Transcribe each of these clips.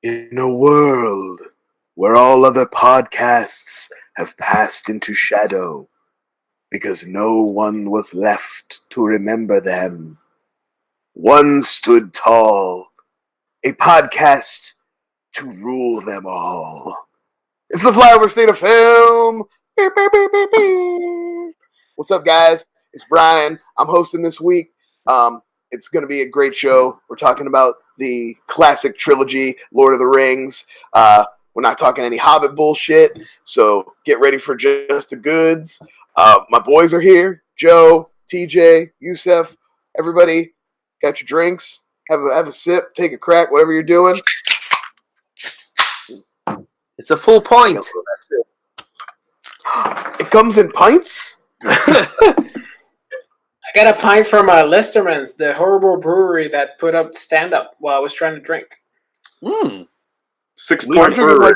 In a world where all other podcasts have passed into shadow because no one was left to remember them, one stood tall, a podcast to rule them all. It's the Flyover State of Film. Beep, beep, beep, beep, beep. What's up, guys? It's Brian. I'm hosting this week. It's going to be a great show. We're talking about the classic trilogy, Lord of the Rings. We're not talking any Hobbit bullshit, so get ready for just the goods. My boys are here. Joe, TJ, Yusef, everybody got your drinks. Have a sip, take a crack, whatever you're doing. It's a full pint. It comes in pints? I got a pint from Listerman's, the horrible brewery that put up stand-up while I was trying to drink. 6 point brewery.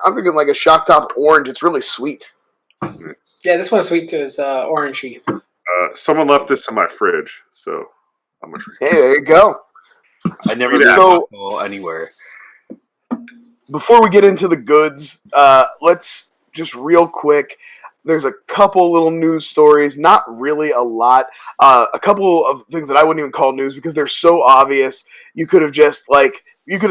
I'm drinking like a shock top orange. It's really sweet. Yeah, this one's sweet too. It's orangey. Someone left this in my fridge, so I'm gonna drink. Hey, there you go. I never got alcohol anywhere. Before we get into the goods, let's just real quick. There's a couple little news stories, not really a lot. A couple of things that I wouldn't even call news because they're so obvious. You could have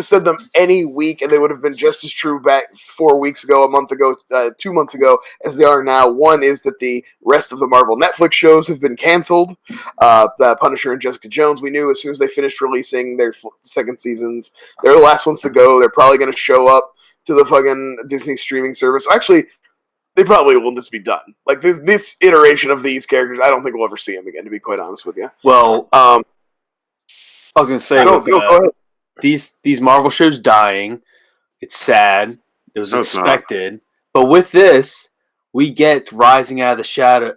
said them any week and they would have been just as true back 4 weeks ago, a month ago, 2 months ago as they are now. One is that the rest of the Marvel Netflix shows have been canceled. The Punisher and Jessica Jones, we knew as soon as they finished releasing their second seasons, they're the last ones to go. They're probably going to show up to the fucking Disney streaming service. Actually, they probably will just be done. Like this iteration of these characters, I don't think we'll ever see them again, to be quite honest with you. Well, I was going to say, go ahead. These Marvel shows dying, it's sad. It was expected, but with this, we get rising out of the shadow,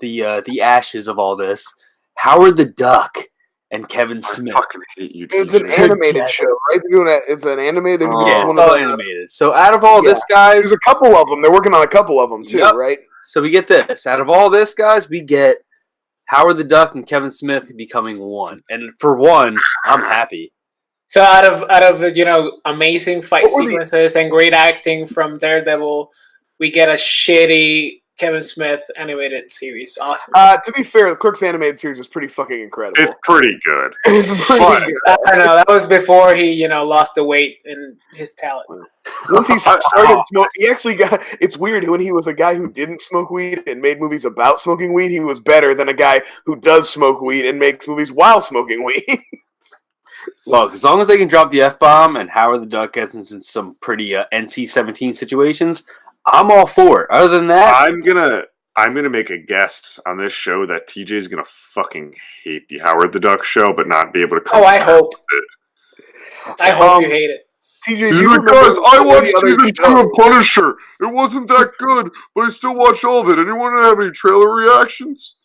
the ashes of all this. Howard the Duck and Kevin Smith. I fucking hate you. It's an animated show, right? They're doing that. It's an anime. They're doing it's all animated. So out of all this, guys, there's a couple of them. They're working on a couple of them too, right? So we get this. Out of all this, guys, we get Howard the Duck and Kevin Smith becoming one. And for one, I'm happy. So out of amazing fight sequences and great acting from Daredevil, we get a shitty Kevin Smith animated series. Awesome. To be fair, the Clerks animated series is pretty fucking incredible. It's pretty good. It's pretty good. I know that was before he lost the weight and his talent. Once he started smoking, he actually got. It's weird when he was a guy who didn't smoke weed and made movies about smoking weed. He was better than a guy who does smoke weed and makes movies while smoking weed. Look, as long as they can drop the F-bomb and Howard the Duck gets into some pretty NC-17 situations, I'm all for it. Other than that, I'm gonna make a guess on this show that TJ's gonna fucking hate the Howard the Duck show, but not be able to come. Oh, I hope. I hope you hate it. TJ, because I watched season 2 of Punisher. It wasn't that good, but I still watched all of it. Anyone have any trailer reactions?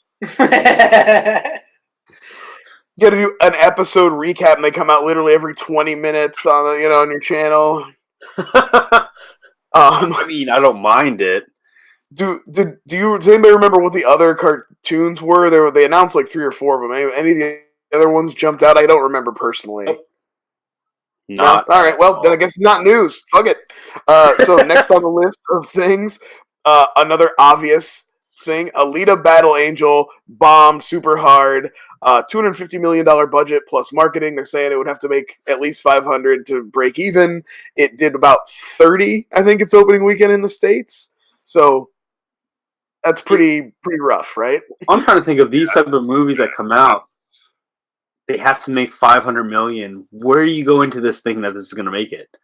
You gotta do an episode recap, and they come out literally every 20 minutes on on your channel. I mean, I don't mind it. Does anybody remember what the other cartoons were? They announced like 3 or 4 of them. Any of the other ones jumped out? I don't remember personally. Not no? All right. Well, then I guess not news. Fuck it. So next on the list of things, another obvious thing: Alita: Battle Angel bombed super hard. $250 million budget plus marketing. They're saying it would have to make at least 500 to break even. It did about 30, I think, its opening weekend in the States. So that's pretty rough, right? I'm trying to think of these type of movies that come out. They have to make 500 million. Where do you go into this thing that this is going to make it?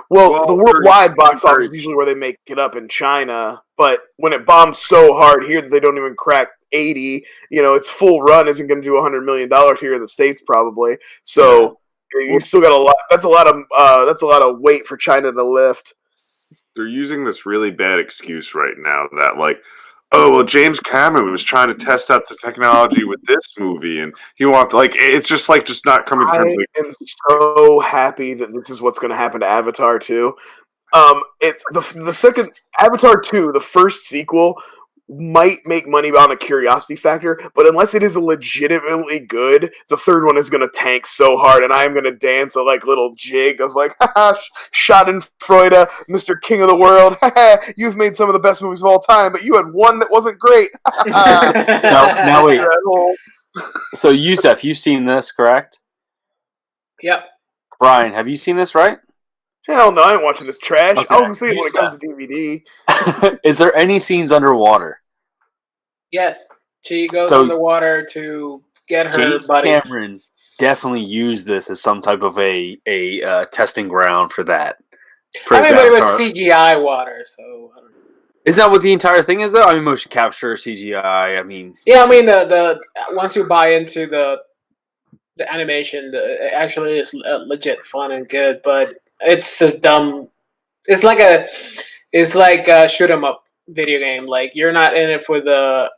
Well, the worldwide box office is usually where they make it up in China, but when it bombs so hard here that they don't even crack 80, its full run isn't going to do $100 million here in the States probably. So you still got a lot. That's a lot of weight for China to lift. They're using this really bad excuse right now that James Cameron was trying to test out the technology with this movie, and he wants it's just not coming to terms. I am so happy that this is what's going to happen to Avatar 2. It's the second Avatar 2, the first sequel, might make money on a curiosity factor, but unless it is legitimately good, the third one is going to tank so hard, and I am going to dance a little jig of Schadenfreude, Mr. King of the World. You've made some of the best movies of all time, but you had one that wasn't great. Now wait. So Yusef, you've seen this, correct? Yep. Brian, have you seen this, right? Hell no, I ain't watching this trash. Okay. I was going to say it when it comes to DVD. Is there any scenes underwater? Yes. She goes underwater to get her James buddy. Cameron definitely used this as some type of a testing ground for that. But it was CGI water, so I don't know. Isn't that what the entire thing is, though? I mean, motion capture, CGI. I mean, yeah. I mean, the once you buy into the animation, it actually is legit fun and good. But it's a dumb. It's like a shoot 'em up video game. Like, you're not in it for the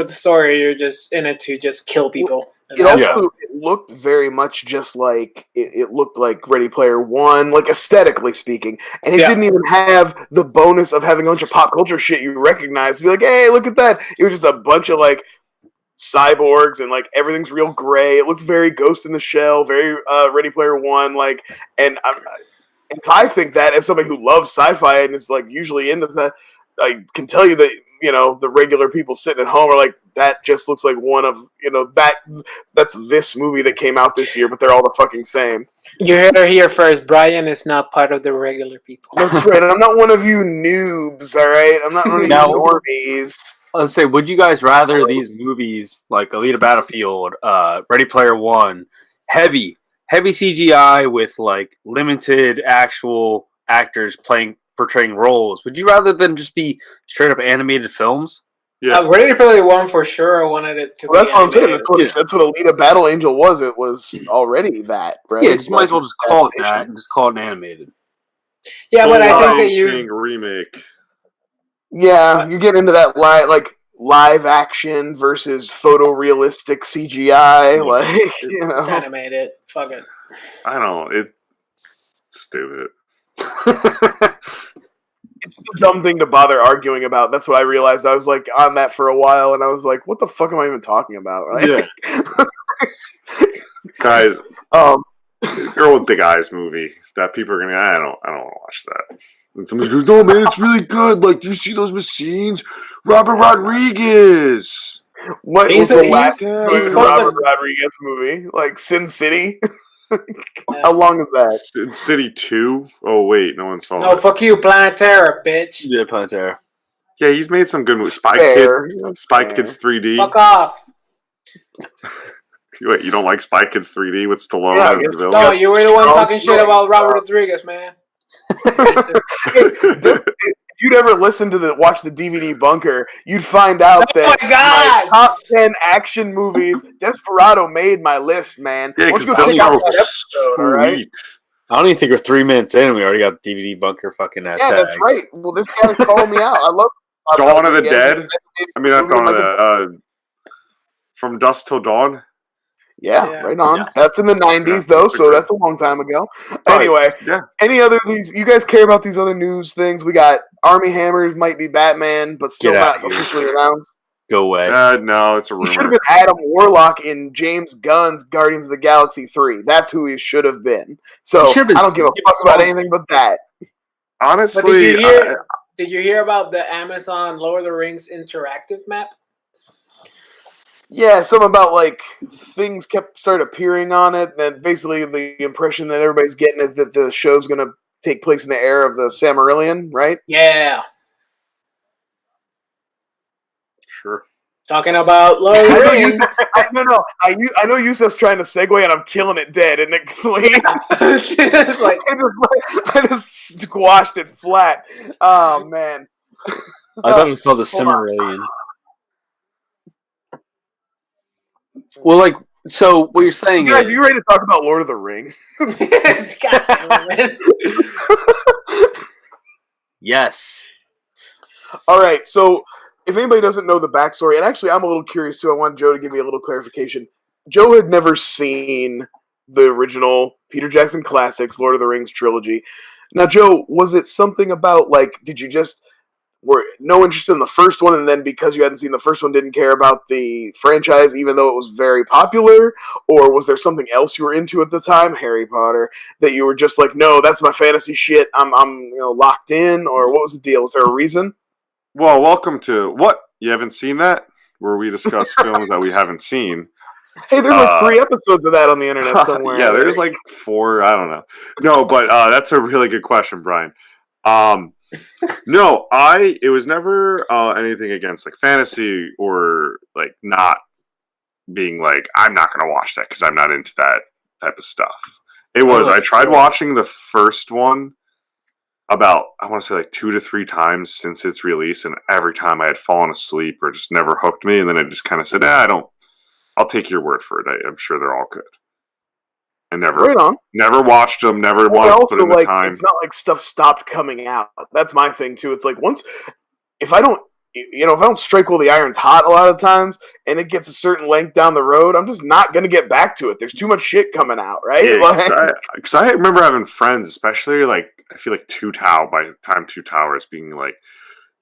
story. You're just in it to just kill people. It looked very much just like it looked like Ready Player One, like aesthetically speaking, and it didn't even have the bonus of having a bunch of pop culture shit you recognize. Be like, hey, look at that! It was just a bunch of cyborgs and everything's real gray. It looks very Ghost in the Shell, very Ready Player One, and if I think that as somebody who loves sci-fi and is usually into that, I can tell you that the regular people sitting at home are like, that just looks like one of that's this movie that came out this year, but they're all the fucking same. You heard her here first. Brian is not part of the regular people. That's right. I'm not one of you noobs. All right, I'm not one of you normies. Let's say, would you guys rather these movies like Alita Battlefield, Ready Player One, heavy CGI with limited actual actors portraying roles? Would you rather than just be straight up animated films? Yeah, Ready Player One for sure. I wanted it to. Well, that's what I'm saying. That's what Alita Battle Angel was. It was already that, right? Yeah, you might as well just call it that and just call it animated. Yeah, but I think they use remake. Yeah, you get into that live action versus photorealistic CGI. It's animated. Fuck it. I don't know. It's stupid. It's a dumb thing to bother arguing about. That's what I realized. I was on that for a while, and I was like, "What the fuck am I even talking about?" Guys, Girl with Big Eyes movie that people are gonna. I don't want to watch that. And somebody goes, "No, man, it's really good. Do you see those machines? Robert Rodriguez." What was the last Robert Rodriguez movie? Sin City. How long is that? Sin City 2? Oh, wait, no one saw No, fuck you, Planet Terror, bitch. Yeah, Planet Terror. Yeah, he's made some good movies. Spy Kids 3D. Fuck off. Wait, you don't like Spy Kids 3D with Stallone? Yeah, no, you were the one talking shit about Robert Rodriguez, man. If you'd ever listened to watch the DVD Bunker, you'd find out that my top 10 action movies, Desperado made my list, man. Yeah, because Desperado was sweet. All right? I don't even think we're 3 minutes in. We already got the DVD Bunker fucking tag. That's right. Well, this guy's calling me out. I love Dawn of the Dead. I mean, not Dawn of the From Dusk Till Dawn. Yeah, right on. Yeah. That's in the 90s, though, so that's a long time ago. Anyway, any other things? You guys care about these other news things? We got Armie Hammer might be Batman, but still not officially announced. Go away. No, it's a rumor. He should have been Adam Warlock in James Gunn's Guardians of the Galaxy 3. That's who he should have been. So I don't give a fuck about anything but that. Honestly, did you hear about the Amazon Lord of the Rings interactive map? Yeah, something about things started appearing on it. And basically, the impression that everybody's getting is that the show's going to take place in the era of the Silmarillion, right? Yeah. Sure. Talking about Lord of the Rings. I know Yusef's trying to segue, and I'm killing it dead. And it's I just squashed it flat. Oh man. I thought it was called the Silmarillion. Well, so what you're saying guys, are you ready to talk about Lord of the Ring? Yes. All right, so if anybody doesn't know the backstory, and actually I'm a little curious too, I want Joe to give me a little clarification. Joe had never seen the original Peter Jackson Classics Lord of the Rings trilogy. Now, Joe, was it something about, did you just were no interest in the first one, and then because you hadn't seen the first one, didn't care about the franchise, even though it was very popular? Or was there something else you were into at the time, Harry Potter, that you were just like, no, that's my fantasy shit. I'm locked in. Or what was the deal? Was there a reason? Well, welcome to what you haven't seen that, where we discuss films that we haven't seen. Hey, there's like 3 episodes of that on the internet somewhere. Yeah, there's like 4. I don't know. No, but that's a really good question, Brian. No, it was never anything against like fantasy or like not being like I'm not going to watch that because I'm not into that type of stuff. It was I tried watching the first one about I want to say like 2 to 3 times since its release, and every time I had fallen asleep or just never hooked me, and then I just kind of said, I'll take your word for it. I'm sure they're all good. I never watched them. Never wanted to put in the time. It's not like stuff stopped coming out. That's my thing too. It's like if I don't strike while the iron's hot a lot of times, and it gets a certain length down the road, I'm just not gonna get back to it. There's too much shit coming out, right? Yeah, because I remember having friends, especially like I feel like Two Towers being like,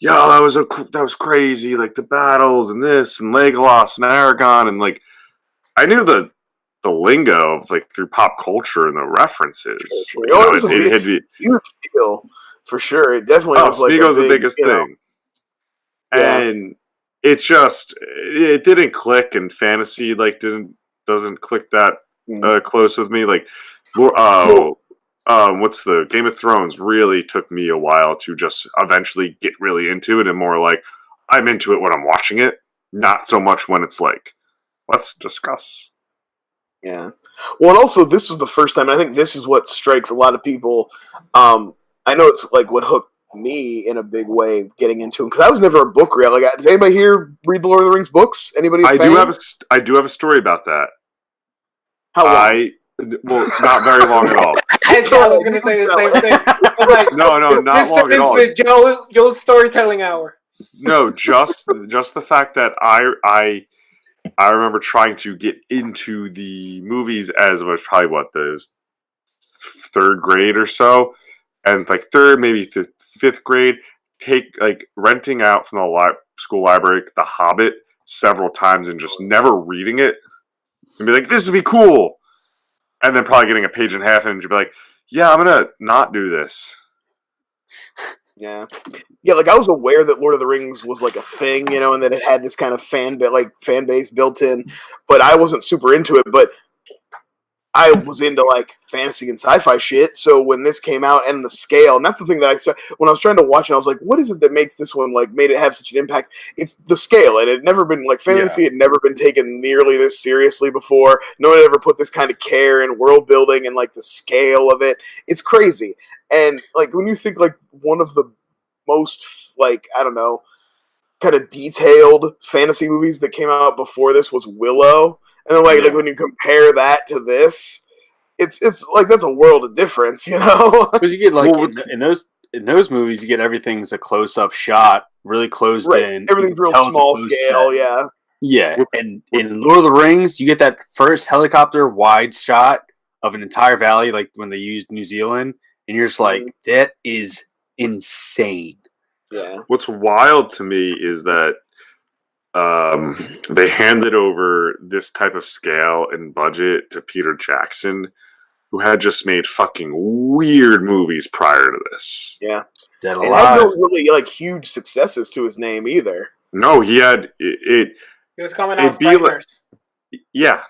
yo, that was crazy, like the battles and this and Legolas and Aragorn, and like I knew the lingo of like through pop culture and the references. Sure. It had a huge deal for sure. It definitely was like Smeagol's the biggest thing, and it didn't click, and fantasy like doesn't click that close with me. Like, what's the Game of Thrones really took me a while to just eventually get really into it, and more like I'm into it when I'm watching it, not so much when it's like let's discuss. Yeah. Well, and also this was the first time, and I think this is what strikes a lot of people. I know it's like what hooked me in a big way getting into them, because I was never a book reader. Like, does anybody here read the Lord of the Rings books? Anybody? I do have a story about that. How long? Well, not very long at all. I was going to say the same thing. Like, no, not long at all. Joe's storytelling hour. No, just the fact that I remember trying to get into the movies as I was probably those 3rd grade or so, and like 3rd, maybe 5th grade, renting out from the school library The Hobbit several times and just never reading it, and be like, this would be cool, and then probably getting a page and a half and you'd be like, yeah, I'm gonna not do this. Yeah, like I was aware that Lord of the Rings was like a thing, and that it had this kind of fan base built in, but I wasn't super into it. But I was into like fantasy and sci-fi shit. So when this came out and the scale, and that's the thing that when I was trying to watch it, I was like, what is it that makes this one like made it have such an impact? It's the scale, and it had never been like fantasy had never been taken nearly this seriously before. No one had ever put this kind of care in world building and like the scale of it. It's crazy. And like when you think like one of the most like, I don't know, kind of detailed fantasy movies that came out before this was Willow. And then like when you compare that to this, it's like that's a world of difference, Because you get like in those movies, you get everything's a close up shot, really closed in. Everything's real small scale, set. Yeah, and in Lord of the Rings, you get that first helicopter wide shot of an entire valley, like when they used New Zealand, and you're just like, that is insane. Yeah. What's wild to me is that they handed over this type of scale and budget to Peter Jackson, who had just made fucking weird movies prior to this. Yeah. And had no really like huge successes to his name either. No, he had it. He was coming out Frighteners. Yeah.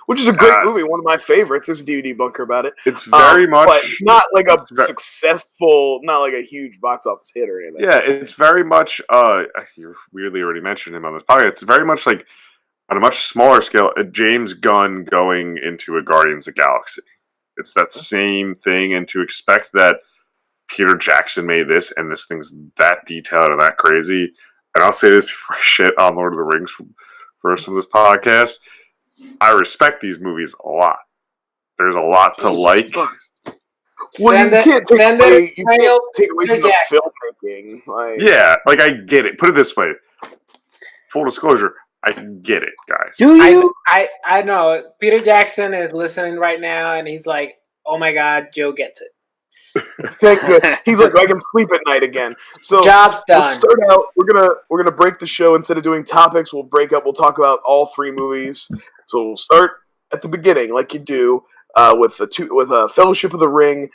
Which is a great movie, one of my favorites. There's a DVD bunker about it. It's very much... But not like a successful, not like a huge box office hit or anything. Yeah, it's very much... you weirdly already mentioned him on this podcast. It's very much like, on a much smaller scale, a James Gunn going into a Guardians of the Galaxy. It's that same thing, and to expect that Peter Jackson made this, and this thing's that detailed and that crazy. And I'll say this before I shit on Lord of the Rings for some of this podcast. I respect these movies a lot. There's a lot to like. Well, you can't take away from the filmmaking. Like I get it. Put it this way. Full disclosure, I get it, guys. Do you? I know. Peter Jackson is listening right now, and he's like, oh my God, Joe gets it. Good. He's like, I can sleep at night again. So Job's done. let's start out. We're gonna break the show. Instead of doing topics, we'll break up. We'll talk about all 3 movies. So we'll start at the beginning, like you do, with Fellowship of the Ring.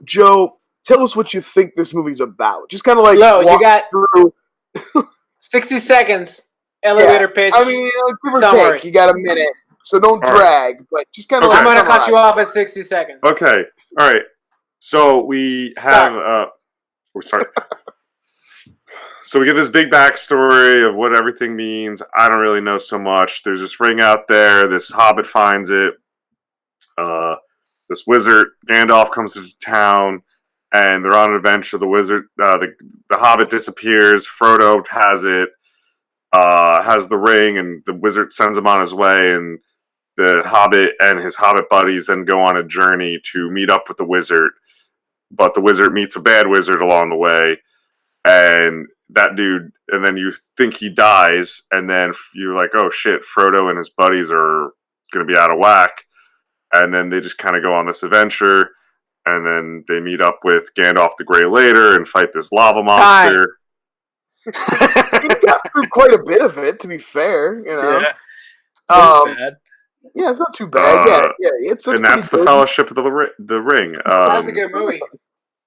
Joe, tell us what you think this movie's about. Just kind of like you got through 60 seconds. Elevator pitch. I mean, give or summary. take, you got a minute, so don't drag. But just kind of I'm gonna summarize. cut you off at 60 seconds. Okay. All right. So we have. Sorry. So we get this big backstory of what everything means. I don't really know so much. There's this ring out there. This hobbit finds it. This wizard, Gandalf, comes to town, and they're on an adventure. The wizard, the hobbit disappears. Frodo has it, has the ring, and the wizard sends him on his way. And the hobbit and his hobbit buddies then go on a journey to meet up with the wizard. But the wizard meets a bad wizard along the way, and that dude, and then you think he dies, and then you're like, oh shit, Frodo and his buddies are going to be out of whack, and then they just kind of go on this adventure, and then they meet up with Gandalf the Grey later and fight this lava monster. You got through quite a bit of it, to be fair, you know. Bad. Yeah, it's not too bad. And that's the Fellowship of the Ring. That's a good movie.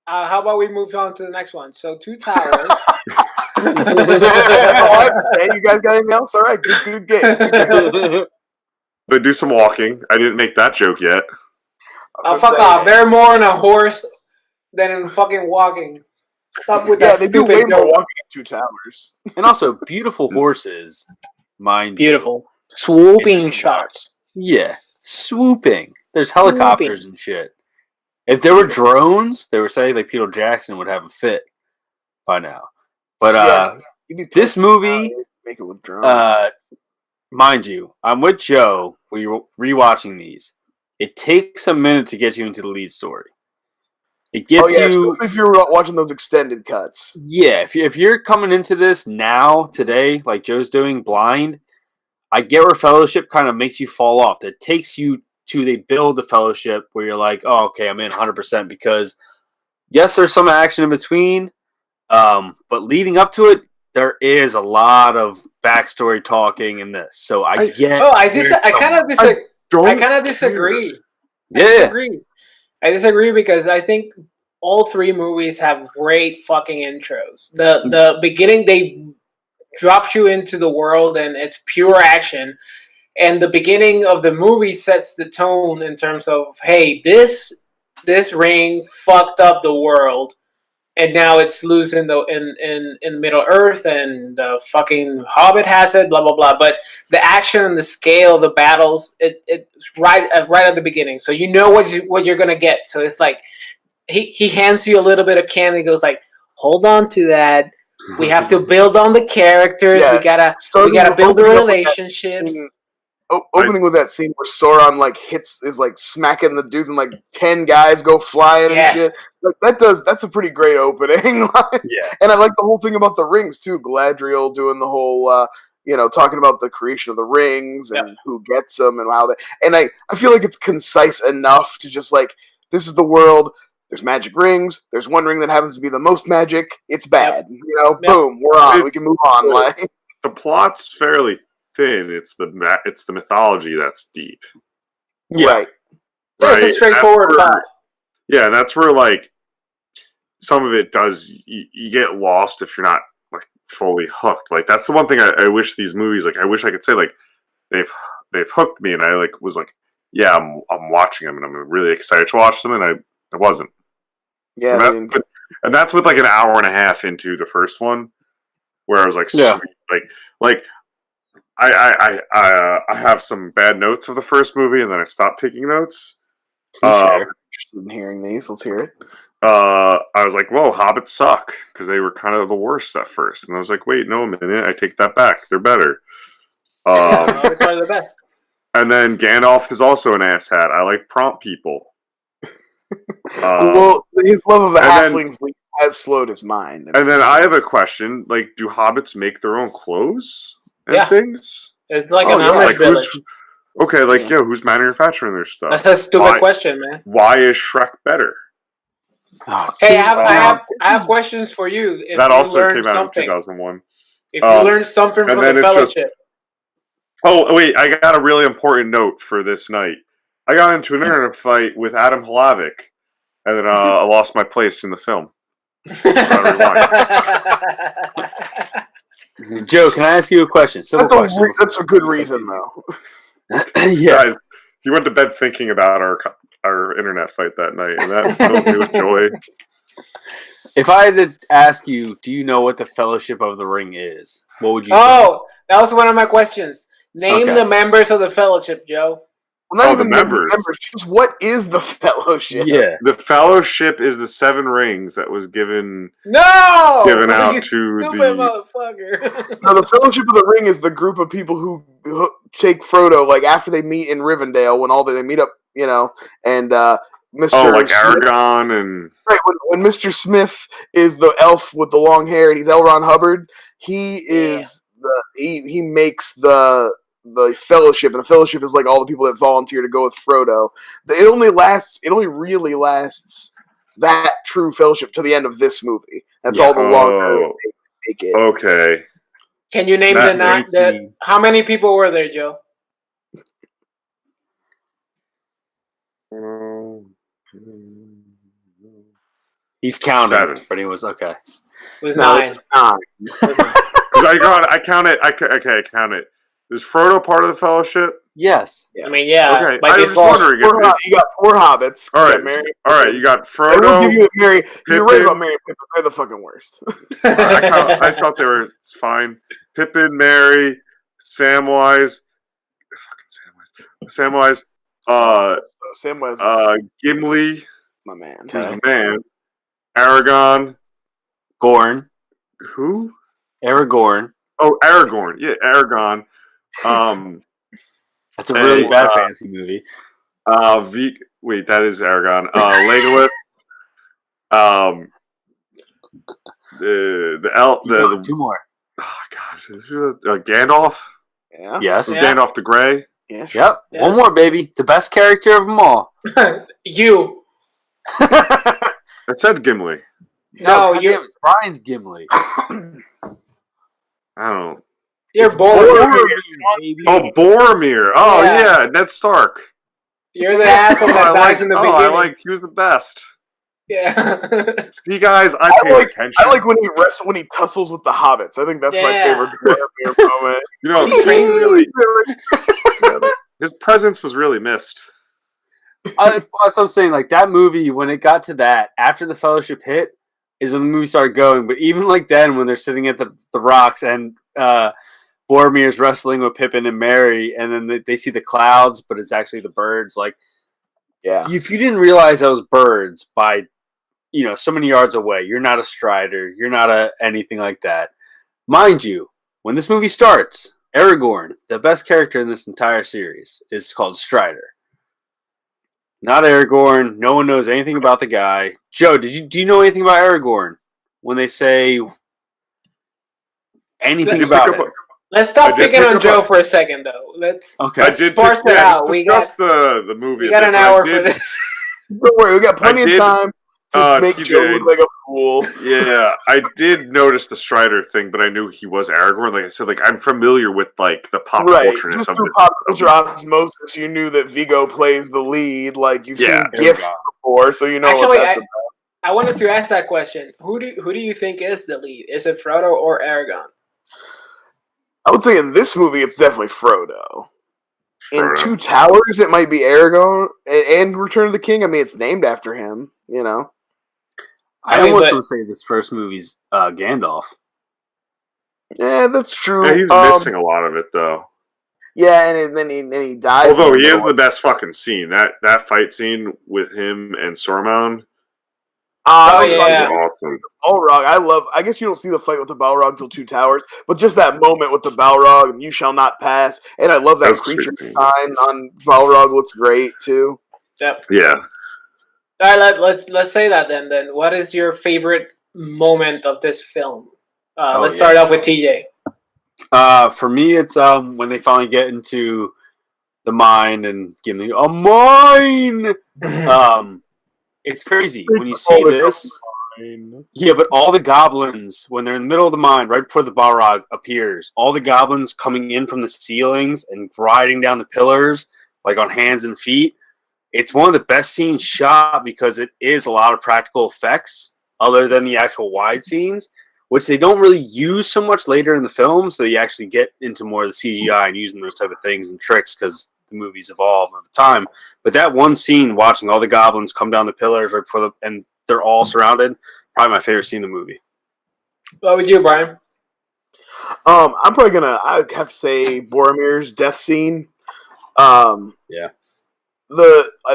How about we move on to the next one? So, Two Towers. I understand. You guys got anything else? All right, good game. But do some walking. I didn't make that joke yet. Fuck off. They're more in a horse than in fucking walking. Stop with that stupid do way more joke. walking in Two Towers. And also, beautiful horses. Beautiful. Swooping Interesting shots. Yeah, swooping. There's helicopters and shit. If there were drones, they were saying like Peter Jackson would have a fit by now. But this movie, make it with drones. mind you, I'm with Joe. We're rewatching these. It takes a minute to get you into the lead story. It gets you. Especially if you're watching those extended cuts. Yeah, if you're coming into this now, today, like Joe's doing, blind, I get where Fellowship kind of makes you fall off. That takes you to, they build the Fellowship where you're like, oh, okay, I'm in 100% because, yes, there's some action in between, but leading up to it, there is a lot of backstory talking in this. So I get. Oh, I kind of disagree. I disagree because I think all 3 movies have great fucking intros. The beginning, they drops you into the world and it's pure action. And the beginning of the movie sets the tone in terms of, hey, this ring fucked up the world, and now it's loose in Middle Earth, and the fucking Hobbit has it, blah blah blah. But the action and the scale of the battles, it's right at the beginning, so you know what you're gonna get. So it's like he hands you a little bit of candy, and goes like, hold on to that. We have to build on the characters. We gotta build the relationships. Opening with that scene where Sauron is smacking the dudes and 10 guys go flying and shit. That's a pretty great opening. And I like the whole thing about the rings too. Galadriel doing the whole talking about the creation of the rings and who gets them and how they. And I feel like it's concise enough to just this is the world. There's magic rings. There's one ring that happens to be the most magic. It's bad. Boom, we're on. We can move on. The plot's fairly thin. It's the mythology that's deep. Right. It's a straightforward plot. Yeah, and that's where some of it does you get lost if you're not fully hooked. That's the one thing I wish these movies I wish I could say they've hooked me, and I was yeah, I'm watching them and I'm really excited to watch them, and I wasn't. Yeah, and that's with an hour and a half into the first one, where I was I have some bad notes of the first movie, and then I stopped taking notes. Interested in hearing these. Let's hear it. I was like, whoa, Hobbits suck, because they were kind of the worst at first. And I was like, wait, no, a minute, I take that back. They're better. Hobbits are the best. And then Gandalf is also an asshat. I like prompt people. Well, his love of the halflings has slowed his mind. And then I have a question. Do hobbits make their own clothes and things? It's like an Amish village. Who's manufacturing their stuff? That's a stupid question, man. Why is Shrek better? Hey, I have questions for you. If that you also learned came out something. in 2001. If you learned something from the Fellowship. Oh, wait, I got a really important note for this night. I got into an internet fight with Adam Hlavik, and then I lost my place in the film. Joe, can I ask you a question? That's a good reason, though. Yeah. Guys, he went to bed thinking about our internet fight that night, and that fills me with joy. If I had to ask you, do you know what the Fellowship of the Ring is? What would you say? Oh, that was one of my questions. Name the members of the Fellowship, Joe. Well, not even the members. Just what is the Fellowship? Yeah. The Fellowship is the 7 rings that was given out to motherfucker. No, the Fellowship of the Ring is the group of people who take Frodo, like, after they meet in Rivendell, when they meet up, and Mr. Oh, like Smith, Aragorn and... Right, when Mr. Smith is the elf with the long hair, and he's L. Ron Hubbard, he is he makes the Fellowship, and the Fellowship is like all the people that volunteer to go with Frodo. It only really lasts that true Fellowship to the end of this movie. That's all the longer they make it. Okay. Can you name how many people were there, Joe? He's counting. 7. But he was okay. It was 9. I count it. Is Frodo part of the Fellowship? Yes. Yeah. I mean, yeah. Okay. I was just wondering. You got 4 hobbits. All right. You got Frodo. I will give you Mary. You're right about Mary and Pippin. They're the fucking worst. I thought they were fine. Pippin, Mary, Samwise. Samwise. Gimli. My man. Who's the man? Aragorn. Gorn. Who? Aragorn. Oh, Aragorn. Yeah, Aragorn. That's a really bad fantasy movie. Wait, that is Aragorn. Legolas. The 2 more. Oh gosh, is Gandalf? Yeah. Yes. Gandalf the Grey. Yeah. Sure. Yep. Yeah. 1 more, baby. The best character of them all. You. I said Gimli. No, you. Brian's Gimli. I don't. You're Boromir. Oh, Boromir. Oh, yeah. Ned Stark. You're the asshole that dies in the beginning. He was the best. Yeah. See, guys, I pay attention. I like when he tussles with the hobbits. I think that's my favorite Boromir moment. You know, really, his presence was really missed. That's what I'm saying. Like, that movie, when it got to that, after the Fellowship hit, is when the movie started going. But even like then, when they're sitting at the rocks and Boromir's wrestling with Pippin and Merry, and then they see the clouds, but it's actually the birds. Like, if you didn't realize that was birds by, so many yards away, you're not a Strider. You're not anything like that. Mind you, when this movie starts, Aragorn, the best character in this entire series, is called Strider. Not Aragorn. No one knows anything about the guy. Joe, do you know anything about Aragorn? When they say anything about it. Let's stop picking on Joe for a second, though. Let's sparse it out. We got the movie. We got an hour for this. Don't worry, we got plenty of time to make Joe look like a fool. Yeah, I did notice the Strider thing, but I knew he was Aragorn. Like I said, I'm familiar with the pop culture of this. Pop culture osmosis, you knew that Viggo plays the lead. Like you've seen GIFs before, so you know what that's about. I wanted to ask that question. Who do you think is the lead? Is it Frodo or Aragorn? I would say in this movie, it's definitely Frodo. In Two Towers, it might be Aragorn, and Return of the King. I mean, it's named after him. I almost would say this first movie's Gandalf. Yeah, that's true. Yeah, he's missing a lot of it, though. Yeah, and then he dies. Although he is the best fucking scene. That fight scene with him and Saruman. Awesome. Balrog, I guess you don't see the fight with the Balrog until Two Towers, but just that moment with the Balrog and "You shall not pass," and I love that creature design on Balrog. Looks great too. Yep. Yeah. All right, let's say that then. Then, what is your favorite moment of this film? Let's start off with TJ. For me, it's when they finally get into the mine and give me a mine. It's crazy when you see this. Yeah, but all the goblins, when they're in the middle of the mine, right before the Balrog appears, all the goblins coming in from the ceilings and riding down the pillars, like on hands and feet. It's one of the best scenes shot because it is a lot of practical effects other than the actual wide scenes, which they don't really use so much later in the film. So you actually get into more of the CGI and using those type of things and tricks because the movies evolve over time. But that one scene, watching all the goblins come down the pillars right before and they're all surrounded, probably my favorite scene in the movie. What would you, Brian? I'm probably I have to say Boromir's death scene. Yeah.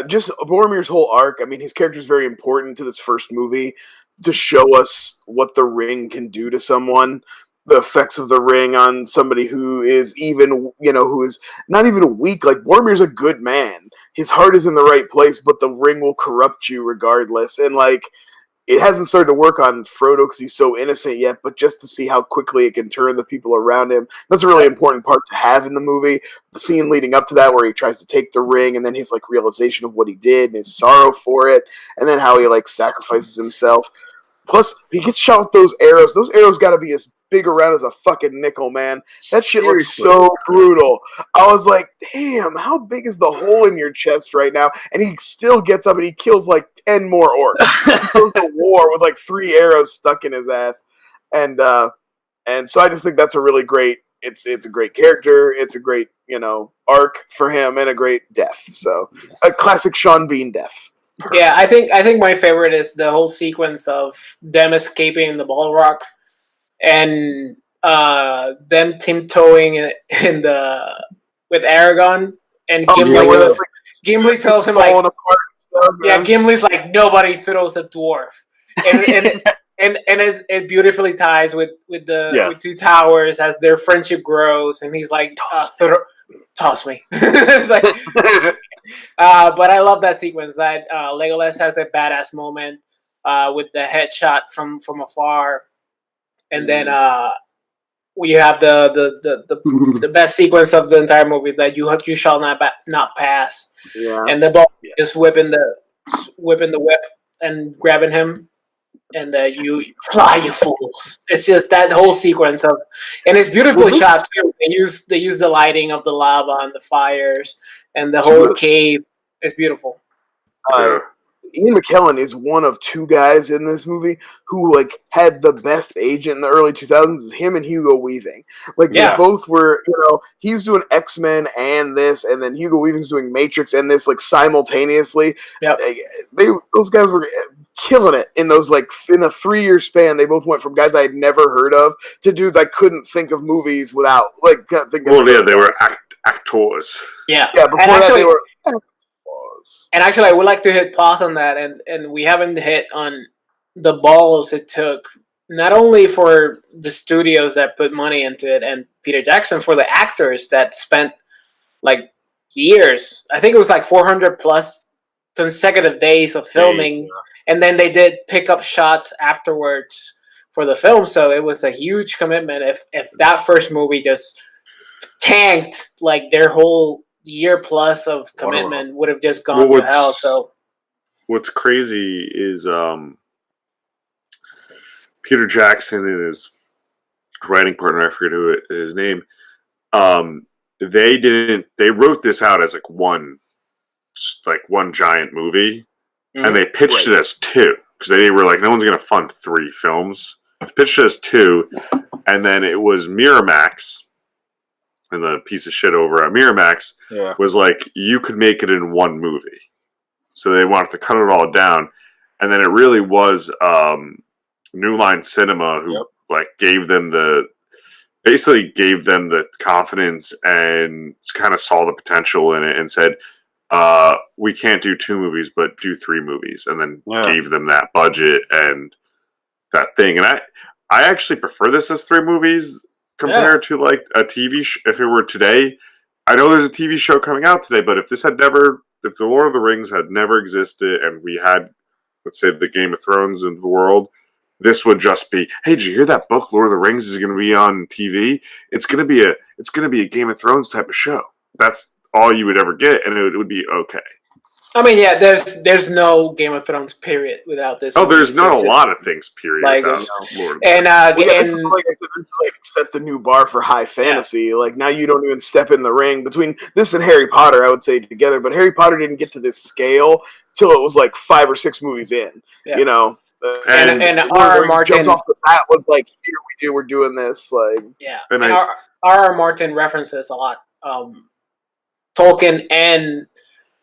Just Boromir's whole arc. I mean, his character is very important to this first movie to show us what the ring can do to someone, the effects of the ring on somebody who is even, who is not even weak. Like, Boromir's a good man. His heart is in the right place, but the ring will corrupt you regardless. And, like, it hasn't started to work on Frodo because he's so innocent yet, but just to see how quickly it can turn the people around him, that's a really important part to have in the movie. The scene leading up to that where he tries to take the ring and then his, like, realization of what he did and his sorrow for it, and then how he, like, sacrifices himself. Plus, he gets shot with those arrows. Those arrows got to be as big around as a fucking nickel, man. That shit looks so brutal. I was like, damn, how big is the hole in your chest right now? And he still gets up and he kills like 10 more orcs. He goes to war with like 3 arrows stuck in his ass. And so I just think that's a really great, it's a great character. It's a great, arc for him and a great death. So a classic Sean Bean death. Yeah, I think my favorite is the whole sequence of them escaping the Balrog and them tiptoeing with Aragorn and Gimli. Gimli tells him like, Gimli's like, nobody throws a dwarf, and it beautifully ties with with Two Towers as their friendship grows, and he's like, toss me. It's like, but I love that sequence that Legolas has a badass moment with the headshot from afar, and then we have the best sequence of the entire movie that you shall not pass, and the ball is whipping the whip and grabbing him. And you fly, you fools! It's just that whole sequence and it's beautifully shot too. They use the lighting of the lava and the fires and the whole cave. It's beautiful. Ian McKellen is one of 2 guys in this movie who like had the best agent in the early 2000s. Is him and Hugo Weaving. Like they both were, he was doing X-Men and this, and then Hugo Weaving's doing Matrix and this like simultaneously. Yeah, those guys were killing it in those like in a 3-year span. They both went from guys I had never heard of to dudes I couldn't think of movies without like thinking. Well, yeah, they were actors. Yeah, before that they were. And actually, I would like to hit pause on that, and we haven't hit on the balls it took, not only for the studios that put money into it and Peter Jackson, for the actors that spent like years. I think it was like 400 plus consecutive days of filming, and then they did pick up shots afterwards for the film. So it was a huge commitment. If that first movie just tanked, like their whole year plus of commitment would have just gone to hell. So what's crazy is Peter Jackson and his writing partner, I forget who his name, they wrote this out as like one giant movie, and they pitched it as 2 because they were like, no one's gonna fund 3 films. They pitched it as 2, and then it was Miramax. And the piece of shit over at Miramax was like, you could make it in 1 movie. So they wanted to cut it all down. And then it really was New Line Cinema who gave them the confidence and kind of saw the potential in it and said, we can't do 2 movies, but do 3 movies. And then gave them that budget and that thing. And I actually prefer this as 3 movies compared to like a TV if it were today. I know there's a TV show coming out today, but if the Lord of the Rings had never existed and we had, let's say, the Game of Thrones in the world, this would just be, hey, did you hear that book Lord of the Rings is going to be on TV? It's going to be a Game of Thrones type of show. That's all you would ever get, and it would be okay. I mean, yeah, there's no Game of Thrones period without this. Oh, there's not a lot of things period like, without Lord. And like I said, this set the new bar for high fantasy. Yeah. Like now you don't even step in the ring between this and Harry Potter. I would say together, but Harry Potter didn't get to this scale till it was like 5 or 6 movies in. Yeah. You know, and R.R. Martin jumped off the bat was like, here we're doing this. Like and R.R. Martin references a lot Tolkien and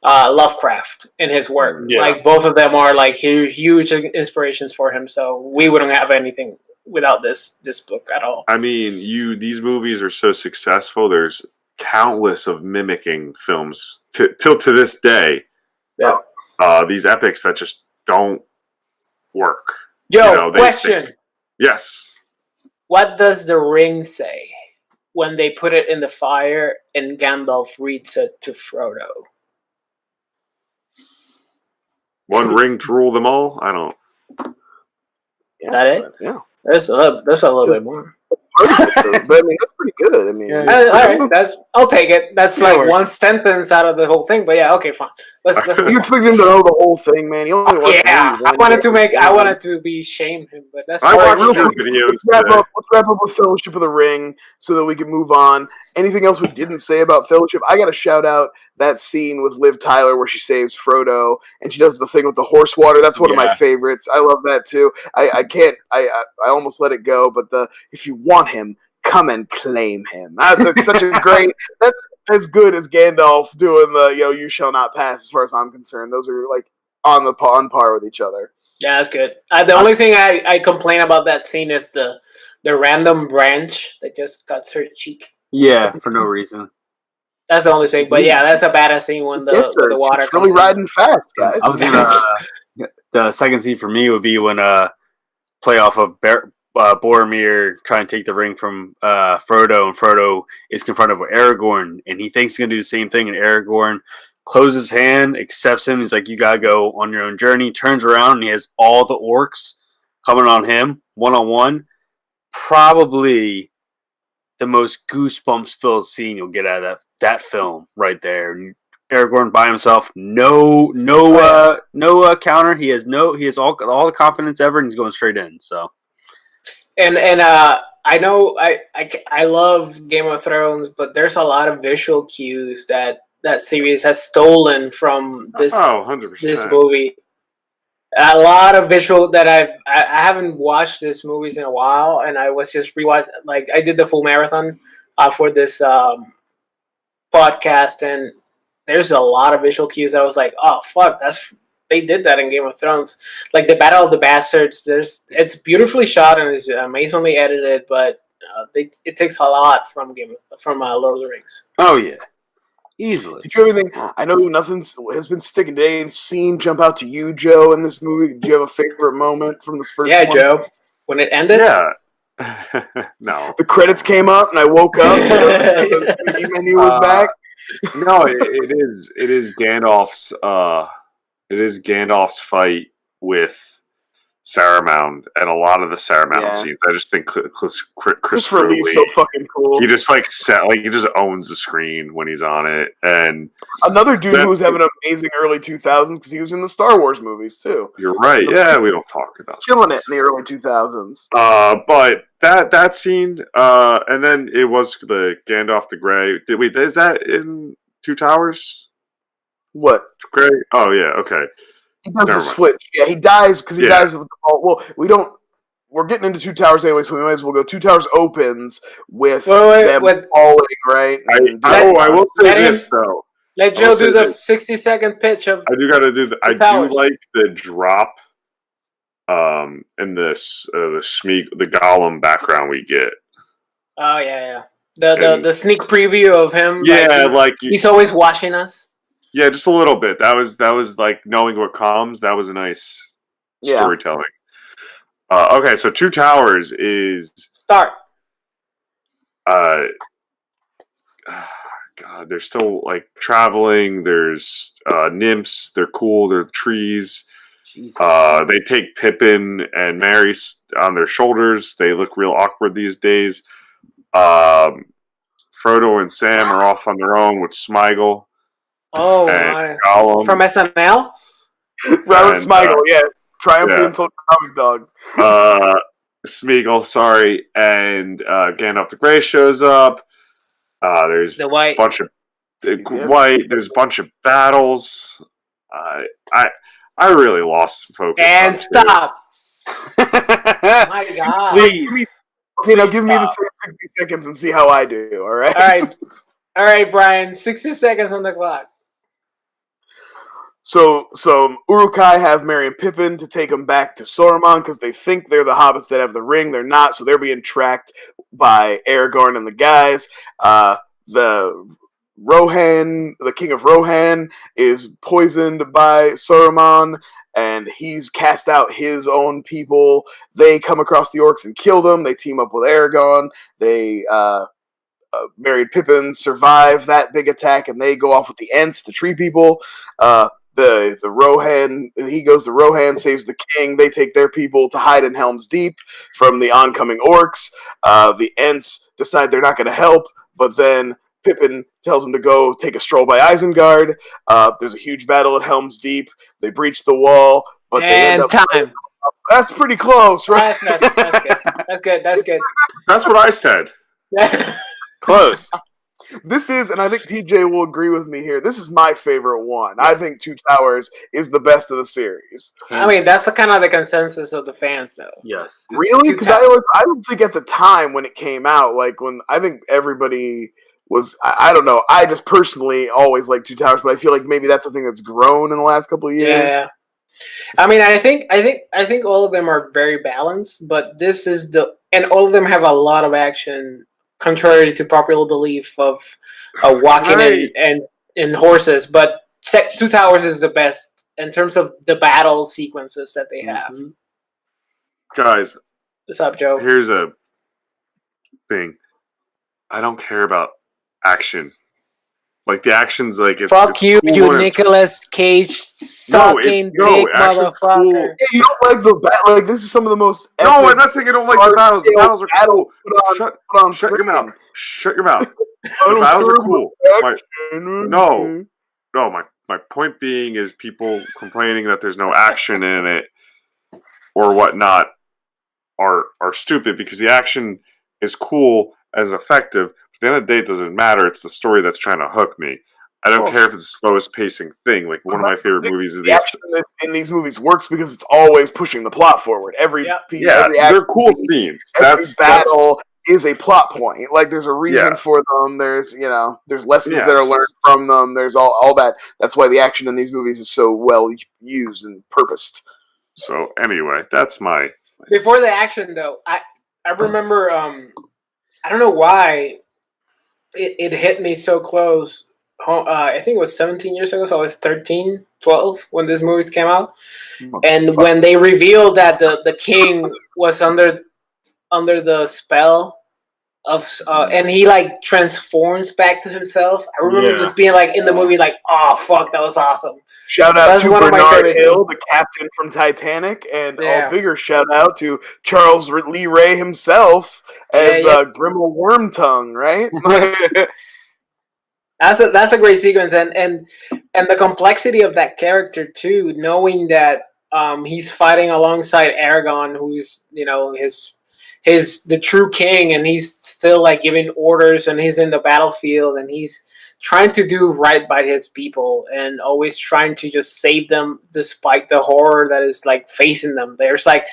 Lovecraft in his work. Yeah. Like both of them are like huge inspirations for him. So we wouldn't have anything without this book at all. I mean, these movies are so successful. There's countless of mimicking films till to this day. Yeah. These epics that just don't work. Question. Yes. What does the ring say when they put it in the fire and Gandalf reads it to Frodo? One ring to rule them all? I don't. Is that it? Yeah. There's a little bit more. But I mean, that's pretty good. I mean, all right, I'll take it. That's like one sentence out of the whole thing. But yeah, okay, fine. Let's you expect him to know the whole thing, man? He only wants I wanted to be shame him, but that's. I watched your videos. Let's wrap up with Fellowship of the Ring so that we can move on. Anything else we didn't say about Fellowship? I got to shout out that scene with Liv Tyler where she saves Frodo and she does the thing with the horse water. That's one of my favorites. I love that too. I can't. I almost let it go, but if you want him, come and claim him. That's such a great. That's as good as Gandalf doing the you shall not pass. As far as I'm concerned, those are like on par with each other. Yeah, that's good. The only thing I complain about that scene is the random branch that just cuts her cheek. Yeah, for no reason. That's the only thing. But yeah, that's a badass scene when the water. She's really riding fast, guys. I was gonna. The second scene for me would be when play off of Boromir trying to take the ring from Frodo, and Frodo is confronted with Aragorn, and he thinks he's gonna do the same thing, and Aragorn closes his hand, accepts him. He's like, "You gotta go on your own journey." Turns around, and he has all the orcs coming on him 1-on-1. Probably the most goosebumps filled scene you'll get out of that film right there. Aragorn by himself, no counter. He has all the confidence ever, and he's going straight in. So, and I know I love Game of Thrones, but there's a lot of visual cues that series has stolen from this 100%. This movie. A lot of visual that I haven't watched these movies in a while, and I was just rewatching. Like I did the full marathon for this podcast, and there's a lot of visual cues. I was like, oh fuck, they did that in Game of Thrones. Like the Battle of the Bastards. It's beautifully shot and it's amazingly edited, but it takes a lot from Lord of the Rings. Oh yeah. Easily. Did you have anything? I know nothing has been sticking to any scene jump out to you, Joe, in this movie. Did you have a favorite moment from this first one? Yeah, Joe. When it ended? Yeah. No. The credits came up and I woke up to the menu was back. No, it is Gandalf's fight with Saruman, and a lot of the Saruman scenes. I just think Christopher Lee is so fucking cool. He just he just owns the screen when he's on it. And another dude who was having an amazing early 2000s because he was in the Star Wars movies too. You're right. Yeah, we don't talk about killing it in the early 2000s. But that scene, and then it was the Gandalf the Grey. Is that in Two Towers? What Grey? Oh yeah, okay. He does this flip. Yeah, he dies because he dies with the ball. Well, we're getting into Two Towers anyway, so we might as well go. Two Towers opens with them falling, right? I will say this, though. Let Joe do the 60-second pitch of. I do got to do the. I do like the drop, and the Gollum background we get. Oh yeah. The sneak preview of him. Yeah, he's always watching us. Yeah, just a little bit. That was like knowing what comes. That was a nice storytelling. Okay, so Two Towers is start. God, they're still like traveling. There's nymphs. They're cool. They're trees. They take Pippin and Merry on their shoulders. They look real awkward these days. Frodo and Sam are off on their own with Smeagol. Oh, and my. Gollum. From SNL? Robert Smigel, yes. Triumphant comic dog. Smeagol, sorry, and Gandalf the Grey shows up. There's The White. a bunch of White. There's a bunch of battles. I really lost focus. And stop. My God. Please. Okay, now give me the same 60 seconds and see how I do, all right? All right, Brian. 60 seconds on the clock. So Uruk-hai have Merry and Pippin to take them back to Saruman because they think they're the hobbits that have the ring. They're not, so they're being tracked by Aragorn and the guys. The Rohan, the king of Rohan, is poisoned by Saruman, and he's cast out his own people. They come across the orcs and kill them. They team up with Aragorn. They Merry and Pippin survive that big attack, and they go off with the Ents, the tree people. The Rohan, he goes to Rohan, saves the king. They take their people to hide in Helm's Deep from the oncoming orcs. The Ents decide they're not going to help, but then Pippin tells them to go take a stroll by Isengard. There's a huge battle at Helm's Deep. They breach the wall, but they end up time. That's pretty close, right? That's good. That's good. That's what I said. Close. This is, and I think TJ will agree with me here, this is my favorite one. I think Two Towers is the best of the series. I mean, that's the kind of the consensus of the fans, though. Yes. Really? Because I don't think at the time when it came out, like when I think everybody was, I don't know, I just personally always liked Two Towers, but I feel like maybe that's something that's grown in the last couple of years. Yeah. I mean, I think all of them are very balanced, but this is and all of them have a lot of action, contrary to popular belief of walking and horses. But Two Towers is the best in terms of the battle sequences that they have. Guys, what's up, Joe? Here's a thing. I don't care about action. Like the action's like it's fuck you, cool you Nicolas Cage sucking big motherfucker. Cool. Yeah, you don't like the battle? Like this is some of the most. No, I'm not saying I don't like the battles. The battles are cool. Shut your mouth. Shut your mouth. The battles are cool. My point being is people complaining that there's no action in it or whatnot are stupid because the action is cool as effective. At the end of the day, it doesn't matter. It's the story that's trying to hook me. I don't care if it's the slowest pacing thing. Like one of my favorite movies is the action in these movies works because it's always pushing the plot forward. Every they're cool scenes. Every battle is a plot point. Like there's a reason for them. There's there's lessons that are learned from them. There's all that. That's why the action in these movies is so well used and purposed. So anyway, that's my. Before the action though, I remember I don't know why. It hit me so close. I think it was 17 years ago, so I was 13, 12 when this movie came out. And when they revealed that the king was under the spell of and he like transforms back to himself. I remember just being like in the movie like, oh fuck, that was awesome. Shout out to Bernard Hill, the captain from Titanic, and a bigger shout out to Charles Lee Ray himself as Grimmel Wormtongue, right? That's a great sequence, and the complexity of that character too, knowing that he's fighting alongside Aragorn, who's he's the true king, and he's still like giving orders, and he's in the battlefield, and he's trying to do right by his people, and always trying to just save them despite the horror that is like facing them. There's like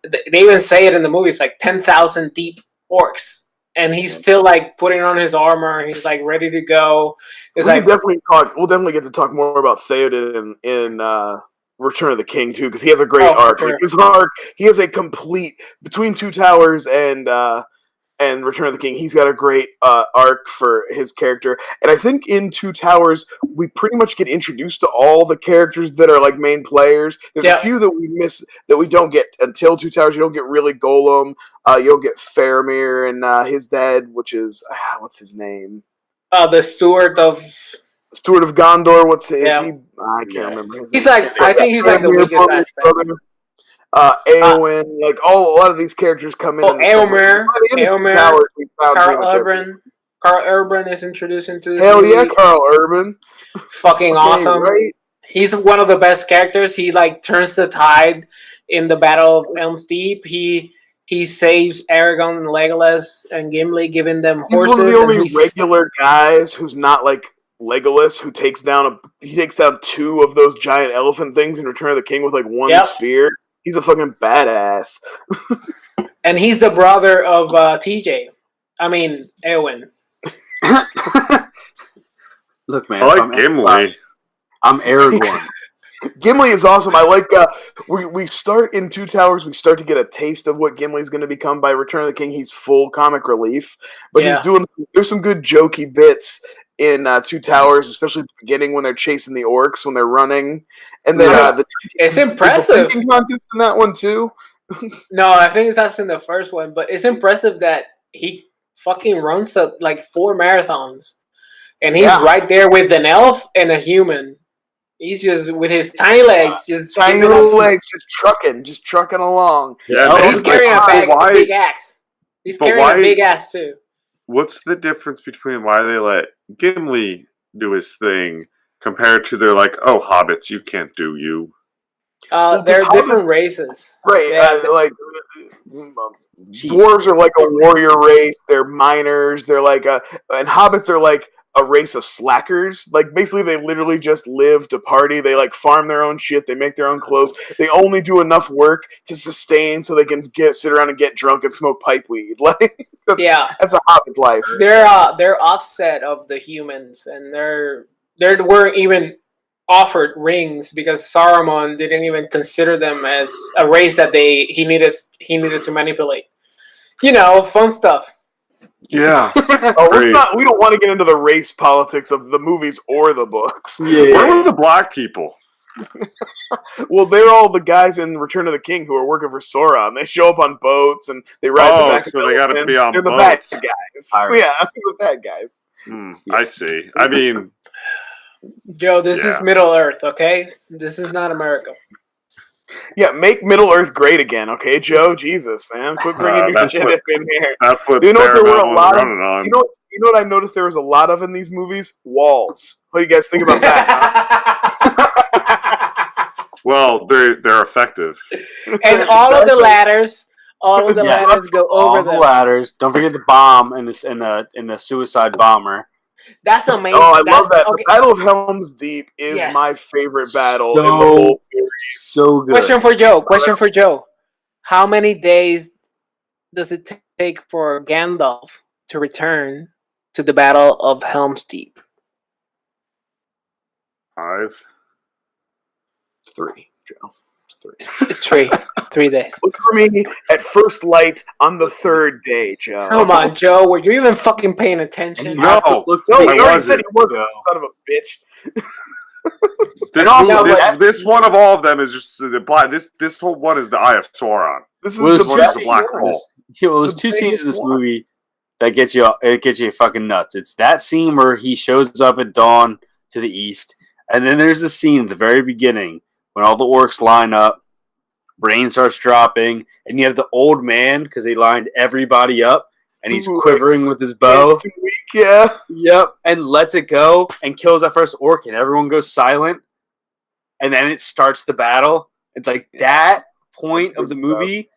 they even say it in the movie. It's like 10,000 deep orcs. And he's still like putting on his armor. He's like ready to go. We'll definitely get to talk more about Theoden in Return of the King too, because he has a great arc. Sure. Like his arc, he has a complete between Two Towers and Return of the King. He's got a great arc for his character, and I think in Two Towers we pretty much get introduced to all the characters that are like main players. There's a few that we miss that we don't get until Two Towers. You don't get really Gollum. You don't get Faramir and his dad, which is what's his name? The Steward of Gondor. What's his? I can't remember. He's like I think he's like the weakest aspect. Eowyn, like a lot of these characters come in. Eomer, Carl Carl Urban is introduced into this Hell movie. yeah, Carl Urban. Fucking awesome. Right? He's one of the best characters. He like turns the tide in the Battle of Helm's Deep. He saves Aragorn and Legolas and Gimli, giving them horses. He's one of the only regular guys who's not like Legolas, who takes down 2 of those giant elephant things in Return of the King with like one spear. He's a fucking badass. And he's the brother of TJ. I mean, Eowyn. Look, man. I like Gimli. I'm Aragorn. Gimli is awesome. I like. We start in Two Towers. We start to get a taste of what Gimli's going to become by Return of the King. He's full comic relief, but he's doing. There's some good jokey bits in Two Towers, especially at the beginning when they're chasing the orcs when they're running, and then it's impressive. The contest in that one too. No, I think that's in the first one, but it's impressive that he fucking runs like 4 marathons, and he's right there with an elf and a human. He's just with his tiny legs, just trucking along. Yeah, he's carrying a big axe. He's carrying a big axe too. What's the difference between why they let Gimli do his thing compared to they're like, oh, hobbits, you can't do you? They're different races, right? Dwarves are like a warrior race. They're miners. They're like and hobbits are like a race of slackers. Like basically they literally just live to party. They like farm their own shit. They make their own clothes. They only do enough work to sustain so they can sit around and get drunk and smoke pipe weed. Like that's a hobbit life. They're offset of the humans, and they weren't even offered rings because Saruman didn't even consider them as a race that he needed to manipulate. Fun stuff. Yeah. We don't want to get into the race politics of the movies or the books. Yeah. Where were the black people? Well, they're all the guys in Return of the King who are working for Sauron. They show up on boats and they ride the back. So they got to be on boats. They're the bad guys. Pirates. Yeah, the bad guys. I see. I mean, Joe, this is Middle Earth, okay? This is not America. Yeah, make Middle Earth great again, okay, Joe? Jesus, man, quit bringing new shit in here. That's what there were a lot of. You know what I noticed there was a lot of in these movies? Walls. What do you guys think about that? Well, they're effective. And all of the ladders. All of the ladders go over all the ladders. Don't forget the bomb in the suicide bomber. That's amazing. Oh, I love that. Okay. The Battle of Helm's Deep is my favorite battle in the whole series. So good. Question for Joe. How many days does it take for Gandalf to return to the Battle of Helm's Deep? 5. It's 3, Joe. It's 3. 3 days. Look for me at first light on the 3rd day, Joe. Come on, Joe. Were you even fucking paying attention? No, he already said he wasn't, son of a bitch. This one of all of them is just the black. This whole one is the Eye of Sauron. This is the black hole. There's 2 scenes in this movie that get you fucking nuts. It's that scene where he shows up at dawn to the east, and then there's the scene at the very beginning when all the orcs line up, rain starts dropping, and you have the old man because they lined everybody up, and he's quivering with his bow. Yep, and lets it go and kills that first orc, and everyone goes silent, and then it starts the battle. It's like that point of the movie,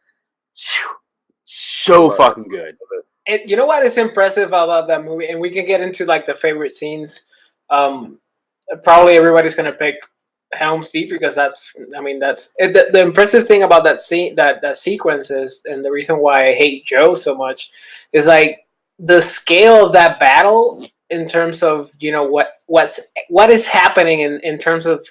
so fucking good. And you know what is impressive about that movie, and we can get into like the favorite scenes. Probably everybody's gonna pick Helm's Deep because the impressive thing about that scene, that sequence is, and the reason why I hate Joe so much is like the scale of that battle in terms of what is happening in terms of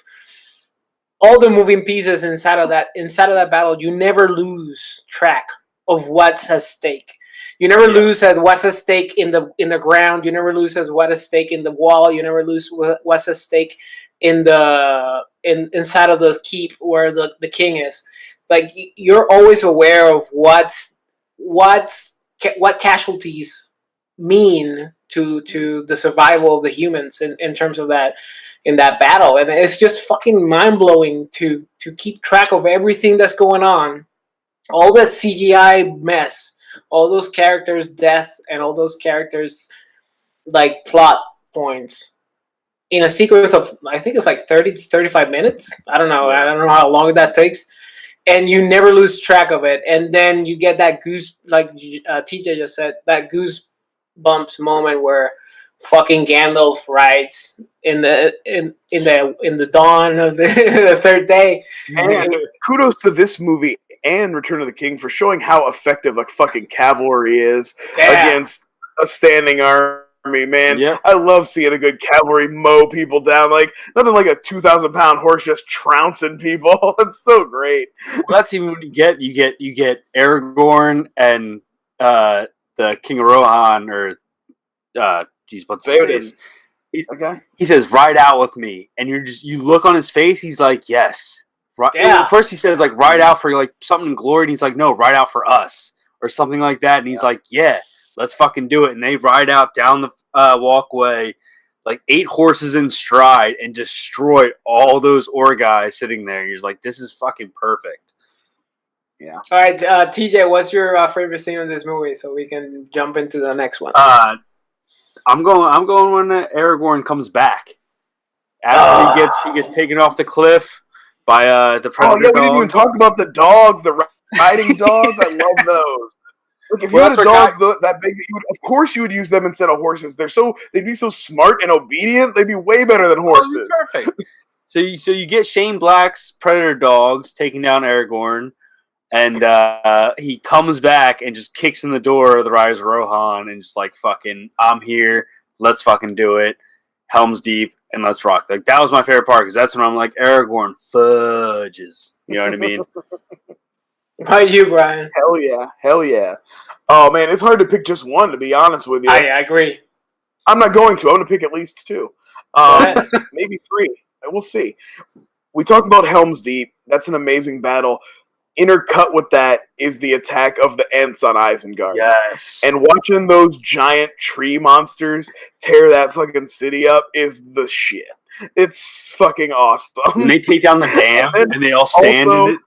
all the moving pieces inside of that battle. You never lose track of what's at stake. You never lose at what's at stake in the ground. You never lose as what's at stake in the wall. You never lose what's at stake in inside of the keep where the king is. Like you're always aware of what casualties mean to the survival of the humans in terms of that in that battle, and it's just fucking mind blowing to keep track of everything that's going on, all that CGI mess. All those characters' death and all those characters' like plot points in a sequence of, I think it's like 30 to 35 minutes. I don't know. I don't know how long that takes. And you never lose track of it. And then you get that like TJ just said, that goosebumps moment where fucking Gandalf rides in the dawn of the third day. And kudos to this movie and Return of the King for showing how effective like fucking cavalry is against a standing army. Man, I love seeing a good cavalry mow people down. Like nothing like a 2,000-pound horse just trouncing people. It's so great. Well, that's even when you get Aragorn and the King of Rohan, or what's his face? He says, "Ride out with me," and you look on his face. He's like, "Yes." First he says like, "Ride out for like something in glory," and he's like, "No, ride out for us," or something like that. And he's like, "Yeah, let's fucking do it." And they ride out down the walkway, like 8 horses in stride, and destroy all those guys sitting there. You're just like, this is fucking perfect. Yeah. All right, TJ, what's your favorite scene in this movie, so we can jump into the next one? I'm going when Aragorn comes back after he gets taken off the cliff by the predator. Oh yeah, we didn't even talk about the dogs, the riding dogs. I love those. Like if you had a dog that big, of course you would use them instead of horses. They'd be so smart and obedient. They'd be way better than horses. Perfect. So you get Shane Black's predator dogs taking down Aragorn, and he comes back and just kicks in the door of the Rise of Rohan and just like, fucking, I'm here. Let's fucking do it. Helm's Deep and let's rock. Like that was my favorite part because that's when I'm like, Aragorn fudges. You know what I mean? How about you, Brian? Hell yeah. Oh man, it's hard to pick just one, to be honest with you. I agree. I'm not going to. I'm going to pick at least 2. Maybe 3. We'll see. We talked about Helm's Deep. That's an amazing battle. Intercut with that is the attack of the Ents on Isengard. Yes. And watching those giant tree monsters tear that fucking city up is the shit. It's fucking awesome. And they take down the dam and they all stand in it.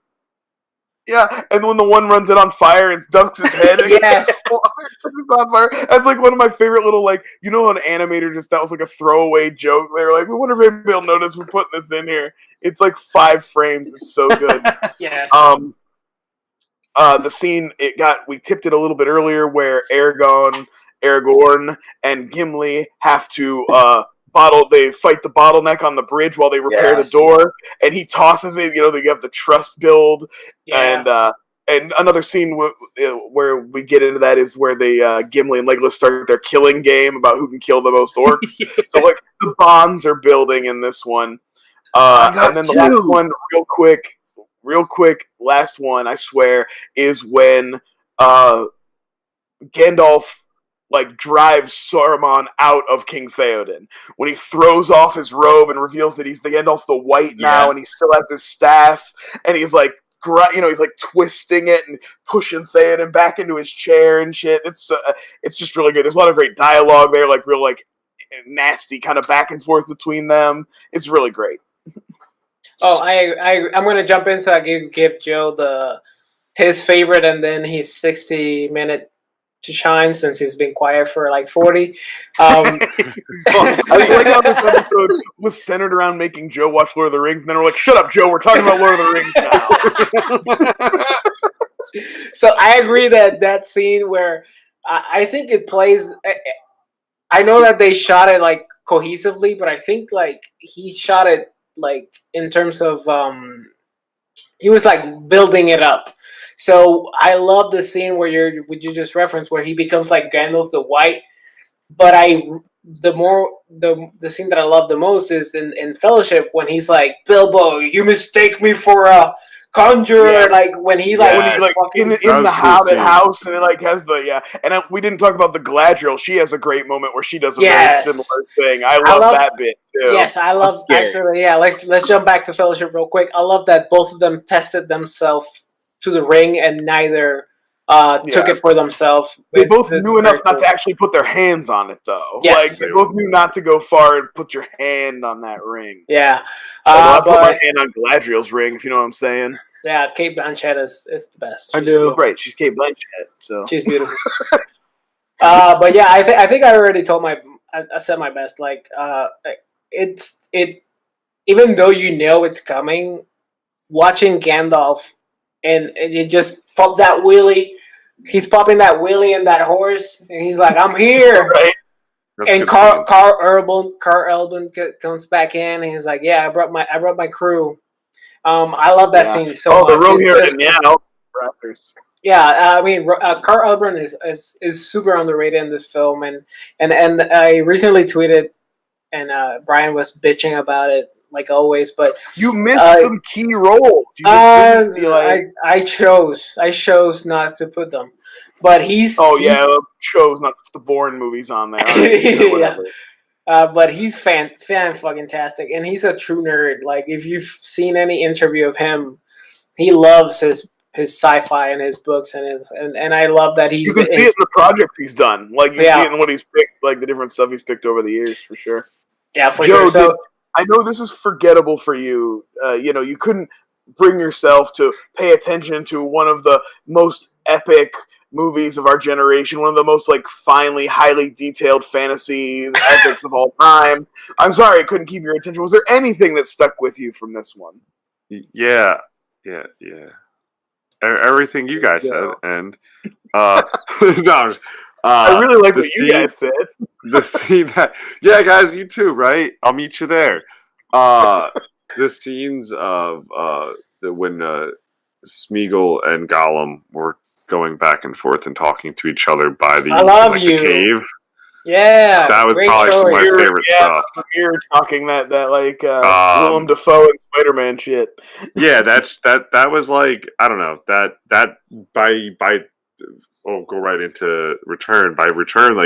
Yeah, and when the one runs it on fire and dunks his head, yes, it's on fire. That's like one of my favorite little, like, you know, an animator that was like a throwaway joke. They were like, we wonder if anybody will notice we're putting this in here. It's like 5 frames. It's so good. Yes. The scene we tipped it a little bit earlier where Aragorn and Gimli have to they fight the bottleneck on the bridge while they repair the door, and he tosses it. You know, they have the trust build, and another scene where we get into that is where they Gimli and Legolas start their killing game about who can kill the most orcs. So like the bonds are building in this one, and then the last one, real quick, last one I swear is when Gandalf like drives Saruman out of King Theoden when he throws off his robe and reveals that he's the Gandalf the White now, and he still has his staff, and he's like, he's like twisting it and pushing Theoden back into his chair and shit. It's just really good. There's a lot of great dialogue there, like real like nasty kind of back and forth between them. It's really great. Oh, I'm gonna jump in so I give Joe his favorite and then his 60-minute to shine since he's been quiet for like 40. I like how this episode was centered around making Joe watch Lord of the Rings, and then we're like, "Shut up, Joe! We're talking about Lord of the Rings now." So I agree that scene where I think it plays. I know that they shot it like cohesively, but I think like he shot it like in terms of he was like building it up. So I love the scene where you just referenced where he becomes like Gandalf the White. But the scene that I love the most is in Fellowship when he's like, Bilbo, you mistake me for a conjurer. Like when he like in the Hobbit house, and it like has and we didn't talk about the Galadriel. She has a great moment where she does a very similar thing. I love that bit too. Yes, I love actually. Yeah, let's jump back to Fellowship real quick. I love that both of them tested themselves to the ring, and neither took it for themselves. They both knew enough not to actually put their hands on it, though. Yes. Like, they both knew not to go far and put your hand on that ring. Yeah. I put my hand on Galadriel's ring, if you know what I'm saying. Yeah, Kate Blanchett is the best. I do. Right, she's Kate Blanchett, so. She's beautiful. But yeah, I think I already told I said my best. Like, it. Even though you know it's coming, watching Gandalf and it just pop that wheelie. He's popping that wheelie in that horse, and he's like, "I'm here." Right. And Carl Urban comes back in, and he's like, "Yeah, I brought my crew." I love that scene so much. The Rohirrim, yeah. I mean, Carl Urban is super underrated in this film, and I recently tweeted, and Brian was bitching about it like always, but you missed some key roles. You just didn't like... I chose not to put them, but chose not to put the Bourne movies on there. Yeah. But he's fan fucking tastic, and he's a true nerd. Like, if you've seen any interview of him, he loves his sci-fi and his books and I love that he's. You can see it in the projects he's done. Like, you can see it in what he's picked, like the different stuff he's picked over the years, for sure. Yeah, for sure. So I know this is forgettable for you. You couldn't bring yourself to pay attention to one of the most epic movies of our generation, one of the most finely, highly detailed fantasy epics of all time. I'm sorry I couldn't keep your attention. Was there anything that stuck with you from this one? Yeah. Everything you guys said, and no, I really like what you guys said. The scene that, guys, you too, right? I'll meet you there. The scenes of when Smeagol and Gollum were going back and forth and talking to each other by the, the cave. Yeah, that was probably some of my favorite stuff. You're talking that Willem Dafoe and Spider-Man shit. Yeah, that was I don't know, that by go right into Return. By Return,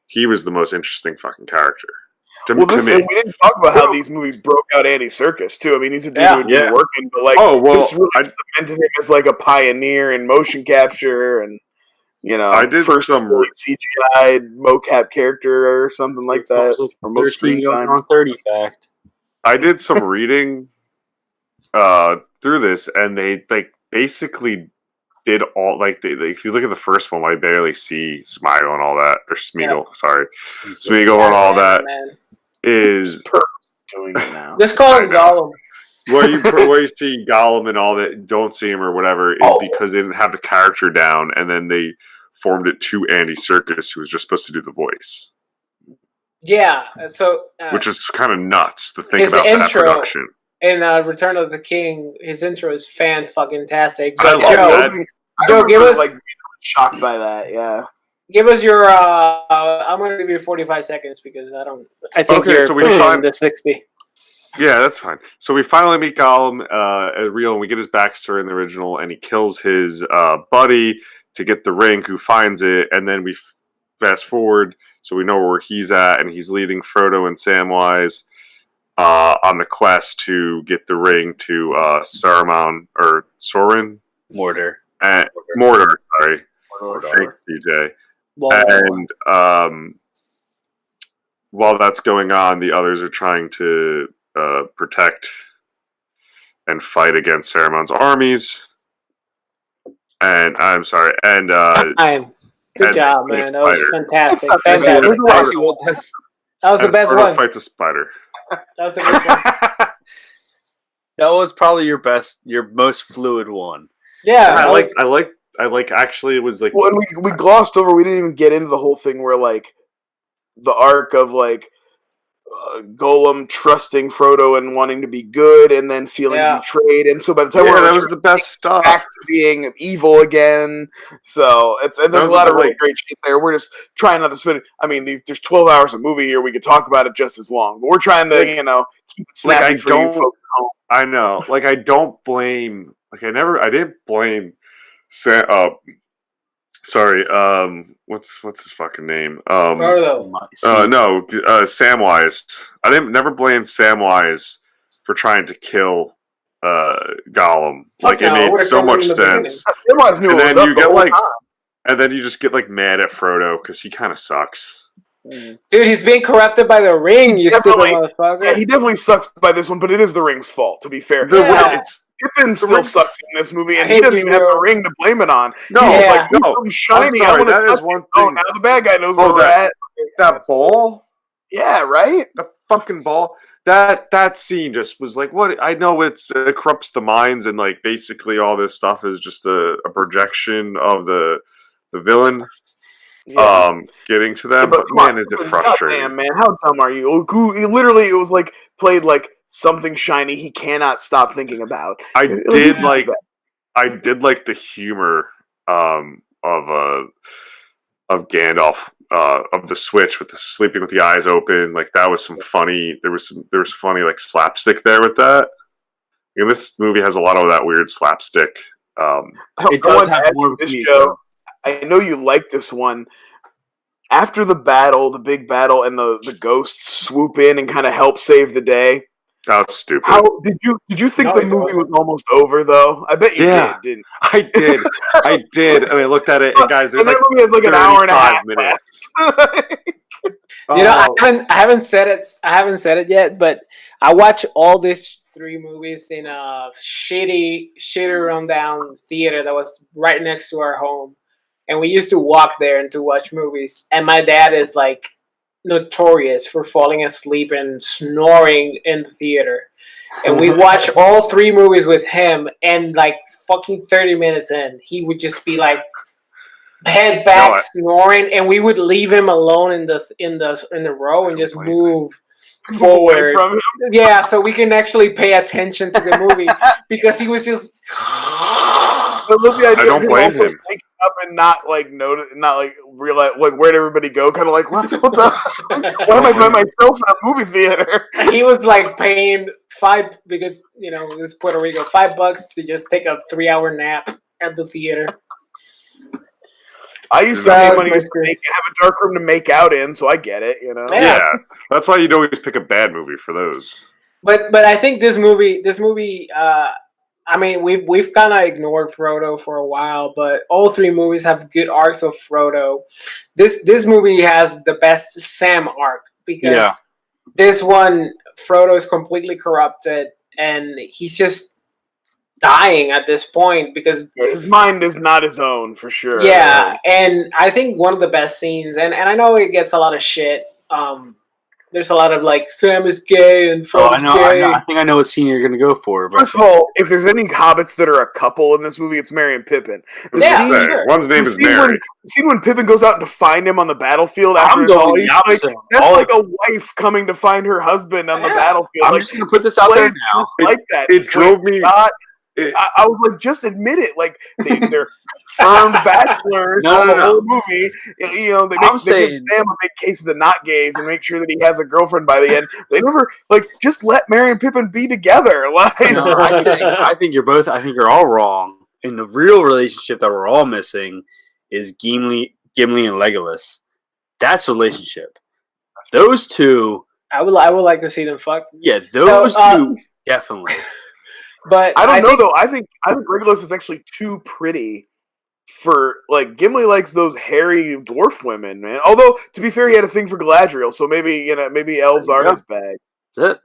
he was the most interesting fucking character. To me. We didn't talk about how these movies broke out Andy Serkis too. I mean, he's a dude who'd been working, but this really cemented him as a pioneer in motion capture and. I did first CGI mocap character or something like that. Or most screen time. 30 fact. I did some reading through this, and they basically did all if you look at the first one, I barely see Smeagol and all that, or Smeagol. Sorry, Smeagol and all that is doing it now. Just call him Gollum. Where you see Gollum and all that, don't see him or whatever, is because they didn't have the character down, and then they formed it to Andy Serkis, who was just supposed to do the voice. Yeah, so which is kind of nuts to think about that production. In Return of the King, his intro is fan-fucking-tastic. Joe, give us shocked by that. Yeah, give us your. I'm going to give you 45 seconds because I think you're pushing the 60. Yeah, that's fine. So we finally meet Gollum at real, and we get his backstory in the original, and he kills his buddy to get the ring, who finds it, and then we fast forward, so we know where he's at, and he's leading Frodo and Samwise on the quest to get the ring to Saruman, or Sauron? Mordor. Mordor, sorry. Mordor. Thanks, DJ. And while that's going on, the others are trying to protect and fight against Saruman's armies. And I'm sorry. And good job, man. That was fantastic. That was the best one. Fights a spider. That was the best one. That was probably your most fluid one. Yeah, I like. Actually, it was Well, and we glossed over. We didn't even get into the whole thing where the arc of Gollum trusting Frodo and wanting to be good, and then feeling betrayed, and so by the time that was the best stuff. Back to being evil again. So there's a lot of really great shit there. We're just trying not to spend. I mean, there's 12 hours of movie here. We could talk about it just as long, but we're trying to keep it snappy for you folks at home. I know. I don't blame. I didn't blame. Sorry, what's his fucking name? Frodo. No, Samwise. I never blamed Samwise for trying to kill Gollum. It made so much sense. Samwise knew what was up the whole time. And then you just get mad at Frodo because he kind of sucks. Dude, he's being corrupted by the ring, you stupid motherfucker. Yeah, he definitely sucks by this one, but it is the ring's fault, to be fair. Pippin still sucks in this movie, and he doesn't even have the ring to blame it on. No, he's shiny. That is one thing. Oh, now the bad guy knows where we're at. That ball? Yeah, right? The fucking ball. That scene just was like, what? I know it corrupts the minds, and like basically all this stuff is just a projection of the villain. Yeah. Getting to them, Yeah, but man, is it frustrating. Goddamn, man, how dumb are you? Literally, it was like played like something shiny he cannot stop thinking about. I did like the humor of Gandalf of the switch with the sleeping with the eyes open. Like that was some funny. There was funny like slapstick there with that. And this movie has a lot of that weird slapstick. It does have more of this show. I know you like this one. After the battle, the big battle, and the ghosts swoop in and kind of help save the day. That's stupid. How did you think the movie was almost over though? I bet you did, didn't you? I did. I mean, I looked at it, and guys, there's that movie has like an hour and a half minutes. I haven't said it. I haven't said it yet, but I watched all these 3 movies in a shitty rundown theater that was right next to our home, and we used to walk there and to watch movies. And my dad is like notorious for falling asleep and snoring in the theater. And we watched all 3 movies with him, and like fucking 30 minutes in, he would just be like head back snoring, and we would leave him alone in the row and just move forward. From him. Yeah, so we can actually pay attention to the movie because he was just. I don't blame him. Up and not like notice, not like realize like where'd everybody go? Kind of like what the? Why am I by myself in a movie theater? He was like paying $5 because it's Puerto Rico, $5 to just take a 3-hour nap at the theater. I used to pay money to have a dark room to make out in, so I get it. Yeah, that's why you'd always pick a bad movie for those. But I think this movie. I mean, we've kind of ignored Frodo for a while, but all 3 movies have good arcs of Frodo. This movie has the best Sam arc because this one, Frodo is completely corrupted and he's just dying at this point because his mind is not his own for sure. Yeah, and I think one of the best scenes, and I know it gets a lot of shit. There's a lot of like Sam is gay and Frodo's gay. I think I know what scene you're going to go for. But. First of all, if there's any hobbits that are a couple in this movie, it's Merry and Pippin. One's name is Merry. The scene when Pippin goes out to find him on the battlefield after it's all that's like a wife coming to find her husband on the battlefield. I'm just going to put this out there now. Like that. It drove me. I was like, just admit it. Like they're confirmed bachelors the whole movie. They give Sam a big case of the not gays and make sure that he has a girlfriend by the end. They never just let Merry and Pippin be together. I think you're all wrong. And the real relationship that we're all missing is Gimli and Legolas. That's a relationship. Those 2. I would like to see them fuck. Yeah, those 2 definitely. But I don't know though. I think Legolas is actually too pretty for Gimli likes those hairy dwarf women, man. Although to be fair, he had a thing for Galadriel, so maybe elves are his bag. That's it.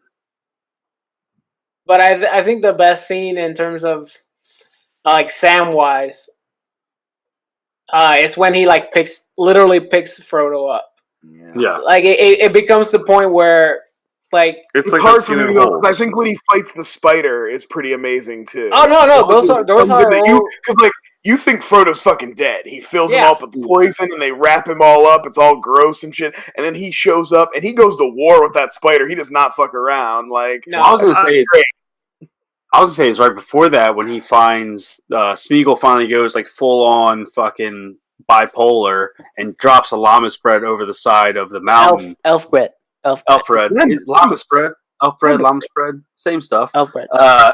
But I think the best scene in terms of Sam wise, is when he literally picks Frodo up. Yeah. It becomes the point where. It's hard for me because I think when he fights the spider is pretty amazing too. Oh no, those are because you think Frodo's fucking dead. He fills him up with poison and they wrap him all up. It's all gross and shit. And then he shows up and he goes to war with that spider. He does not fuck around. I was gonna say it's right before that when he finds Smeagol finally goes full on fucking bipolar and drops a llama spread over the side of the mountain. Elf bread. Elfred. Llama spread. Elfred, llama spread. Same stuff. Elfred.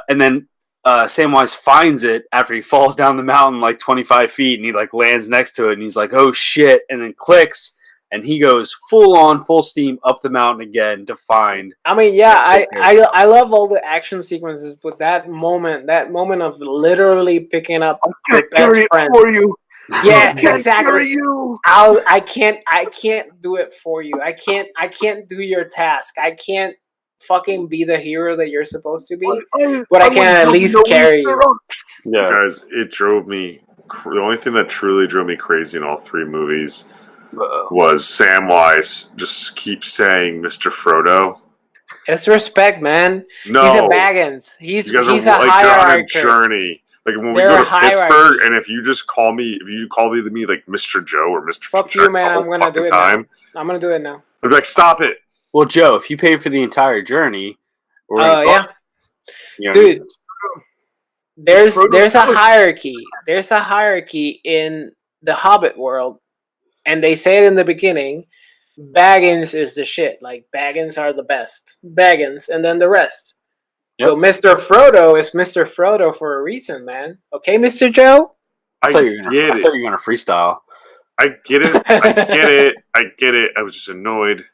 And then Samwise finds it after he falls down the mountain 25 feet and he lands next to it and he's like, oh shit, and then clicks and he goes full steam up the mountain again to find. I mean, yeah, I love all the action sequences, but that moment of literally picking up your best friend for you. Yeah, exactly. I can't do it for you. I can't do your task. I can't fucking be the hero that you're supposed to be, but I can at least carry you. Yeah, guys, it drove me. The only thing that truly drove me crazy in all 3 movies was Samwise just keeps saying Mr. Frodo. It's respect, man. No, he's a Baggins. He's you guys a are like you're on a hierarchy. journey. Like when we They're go a to hierarchy. Pittsburgh, and if you call me like Mr. Joe or Mr. Fuck you, man. I'm gonna do it now. I'm gonna do it now. I'd be like, stop it. Well, Joe, if you pay for the entire journey, yeah, dude. There's a hierarchy. There's a hierarchy in the Hobbit world, and they say it in the beginning. Baggins is the shit. Like Baggins are the best. Baggins, and then the rest. Yep. So Mr. Frodo is Mr. Frodo for a reason, man. Okay, Mr. Joe? I thought you were going to freestyle. I get it. I get it. I was just annoyed.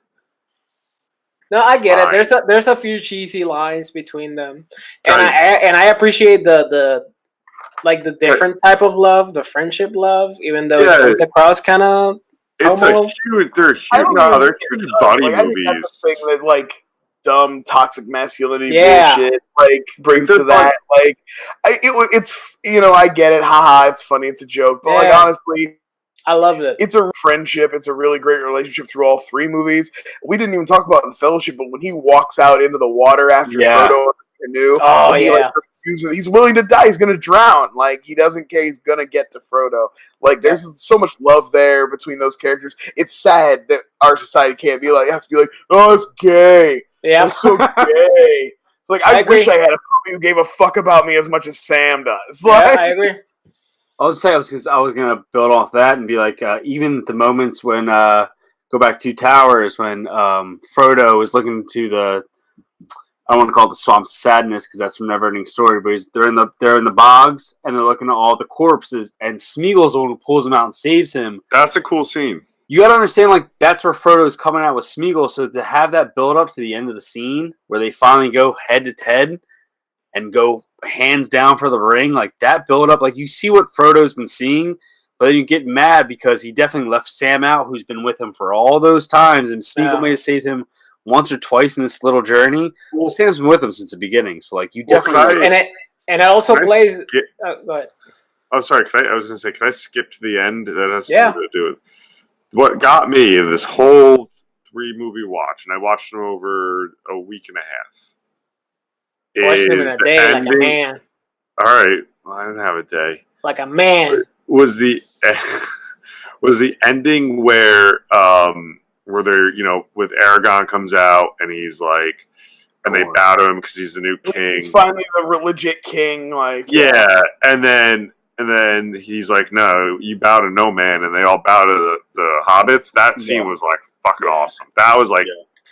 No, I get it. There's a few cheesy lines between them. And I appreciate the different type of love, the friendship love, even though it comes across kind of it's a huge they're huge buddy movies. I think that's the thing that like dumb toxic masculinity bullshit like brings to that. Like it's I get it, haha, it's funny, it's a joke, but like honestly, I love it. It's a friendship. It's a really great relationship through all three movies. We didn't even talk about it in Fellowship, but when he walks out into the water after Frodo in the canoe, he's willing to die. He's going to drown. Like, he doesn't care. He's going to get to Frodo. Like, there's so much love there between those characters. It's sad that our society has to be like, oh, it's gay. Yeah. It's so gay. It's like, I wish I had a puppy who gave a fuck about me as much as Sam does. Like, I agree. I was going to build off that and be like, even the moments when, go back to Towers, when Frodo is looking to the, I don't want to call it the Swamps of Sadness because that's from Neverending Story, but they're in the bogs and they're looking at all the corpses, and Smeagol's the one who pulls him out and saves him. That's a cool scene. You got to understand, like, that's where Frodo's coming out with Smeagol, so to have that build up to the end of the scene where they finally go head to head and go hands down for the ring, like that build up, like you see what Frodo's been seeing, but then you get mad because he definitely left Sam out, who's been with him for all those times, and Smeagol may have saved him once or twice in this little journey. Well, Sam's been with him since the beginning, so like you definitely and it also plays. Go ahead. Oh, sorry. I was gonna say, can I skip to the end? That has something to do with what got me in this whole 3-movie watch, and I watched them over a week and a half. Watched him in a day like a man. All right, well, I didn't have a day. Like a man. Was the ending where they're with Aragorn comes out and he's like, and they bow to him because he's the new king. He's finally the legit king, like and then he's like, no, you bow to no man, and they all bow to the hobbits. That scene was like fucking awesome. That was like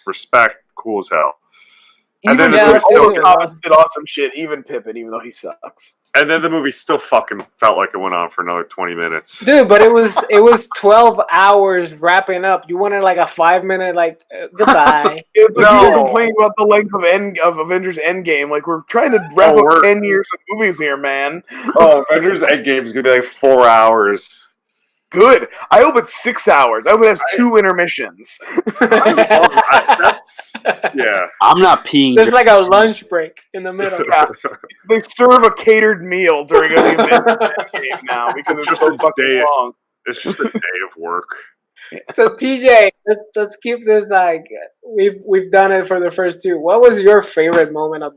respect, cool as hell. Even and then Hobbits did awesome shit, even Pippin, even though he sucks. And then the movie still fucking felt like it went on for another 20 minutes. Dude, but it was 12 hours wrapping up. You wanted like a 5-minute goodbye. It's like you complaining about the length of Avengers Endgame. Like, we're trying to wrap up 10 years of movies here, man. Oh, Avengers Endgame is going to be like 4 hours. Good. I hope it's 6 hours. I hope it has 2 intermissions. I'm not peeing. There's like a lunch break in the middle. They serve a catered meal during an event game now because it's so fucking long. It's just a day of work. So TJ, let's keep this like we've done it for the first 2. What was your favorite moment of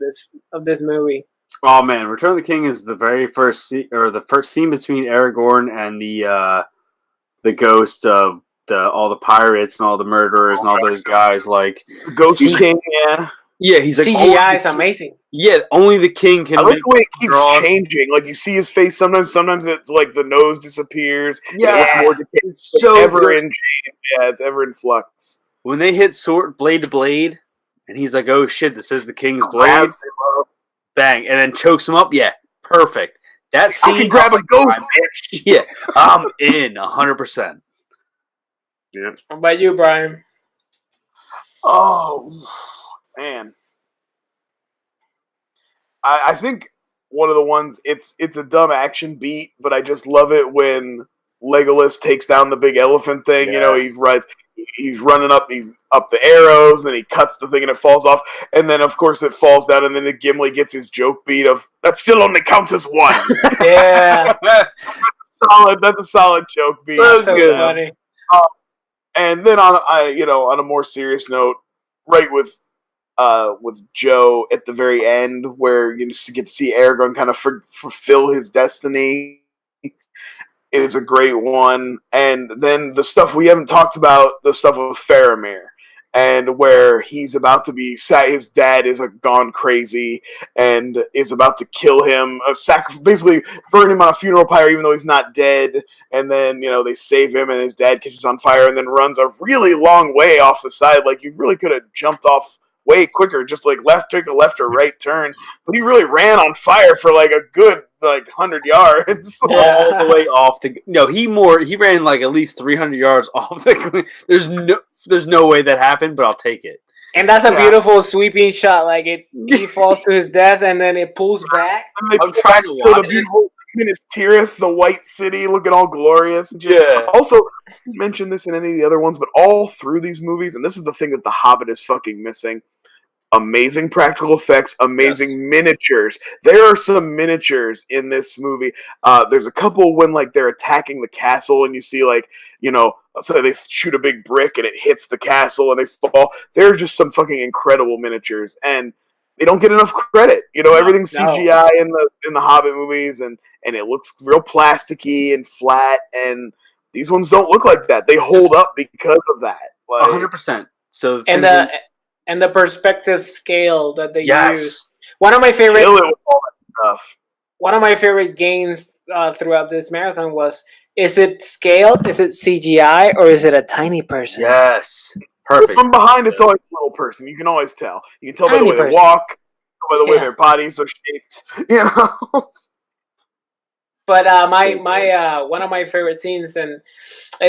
this movie? Oh man, Return of the King is the very first scene, or the first scene between Aragorn and the ghost of all the pirates and all the murderers and all those guys. Like Ghost King, he's like CGI is amazing. Yeah, only the king can. I like the way it keeps changing. Like you see his face. Sometimes it's like the nose disappears. Yeah, it looks more decayed. It's so ever in change. Yeah, it's ever in flux. When they hit sword blade to blade, and he's like, "Oh shit, this is the king's blade." Bang, and then chokes him up. Yeah, perfect. That scene. You can grab a ghost, bitch. Yeah, I'm in 100%. Yeah. How about you, Brian? Oh, man. I think one of the ones, it's a dumb action beat, but I just love it when Legolas takes down the big elephant thing. Yes. He's running up, he's up the arrows, then he cuts the thing and it falls off, and then of course it falls down, and then the Gimli gets his joke beat of that still only counts as 1. Yeah, that's a solid joke beat. That's so funny. And then on a more serious note, right with Joe at the very end, where you just get to see Aragorn kind of fulfill his destiny, is a great one. And then the stuff we haven't talked about, the stuff with Faramir, and where he's about to be his dad is gone crazy and is about to kill him, basically burn him on a funeral pyre even though he's not dead. And then they save him and his dad catches on fire and then runs a really long way off the side. Like, you really could have jumped off way quicker, just like take a left or right turn, but he really ran on fire for like a good 100 yards. All the way off he ran like at least 300 yards off the there's no way that happened, but I'll take it. And that's a beautiful sweeping shot. Like, he falls to his death and then it pulls back. I'm trying to watch the beautiful Minas Tirith, the White City, looking all glorious. Yeah. Also, I didn't mention this in any of the other ones, but all through these movies, and this is the thing that The Hobbit is fucking missing, amazing practical effects, amazing miniatures. There are some miniatures in this movie. There's a couple when they're attacking the castle and you see so they shoot a big brick and it hits the castle and they fall. There are just some fucking incredible miniatures and they don't get enough credit. Everything's CGI in the Hobbit movies and it looks real plasticky and flat, and these ones don't look like that. They hold up because of that. 100%. So and the perspective scale that they use. One of my favorite One of my favorite games throughout this marathon was: is it scaled? Is it CGI? Or is it a tiny person? Yes. Perfect. From behind, it's always a little person. You can always tell. You can tell by the way they walk, by the way their bodies are shaped. But one of my favorite scenes, and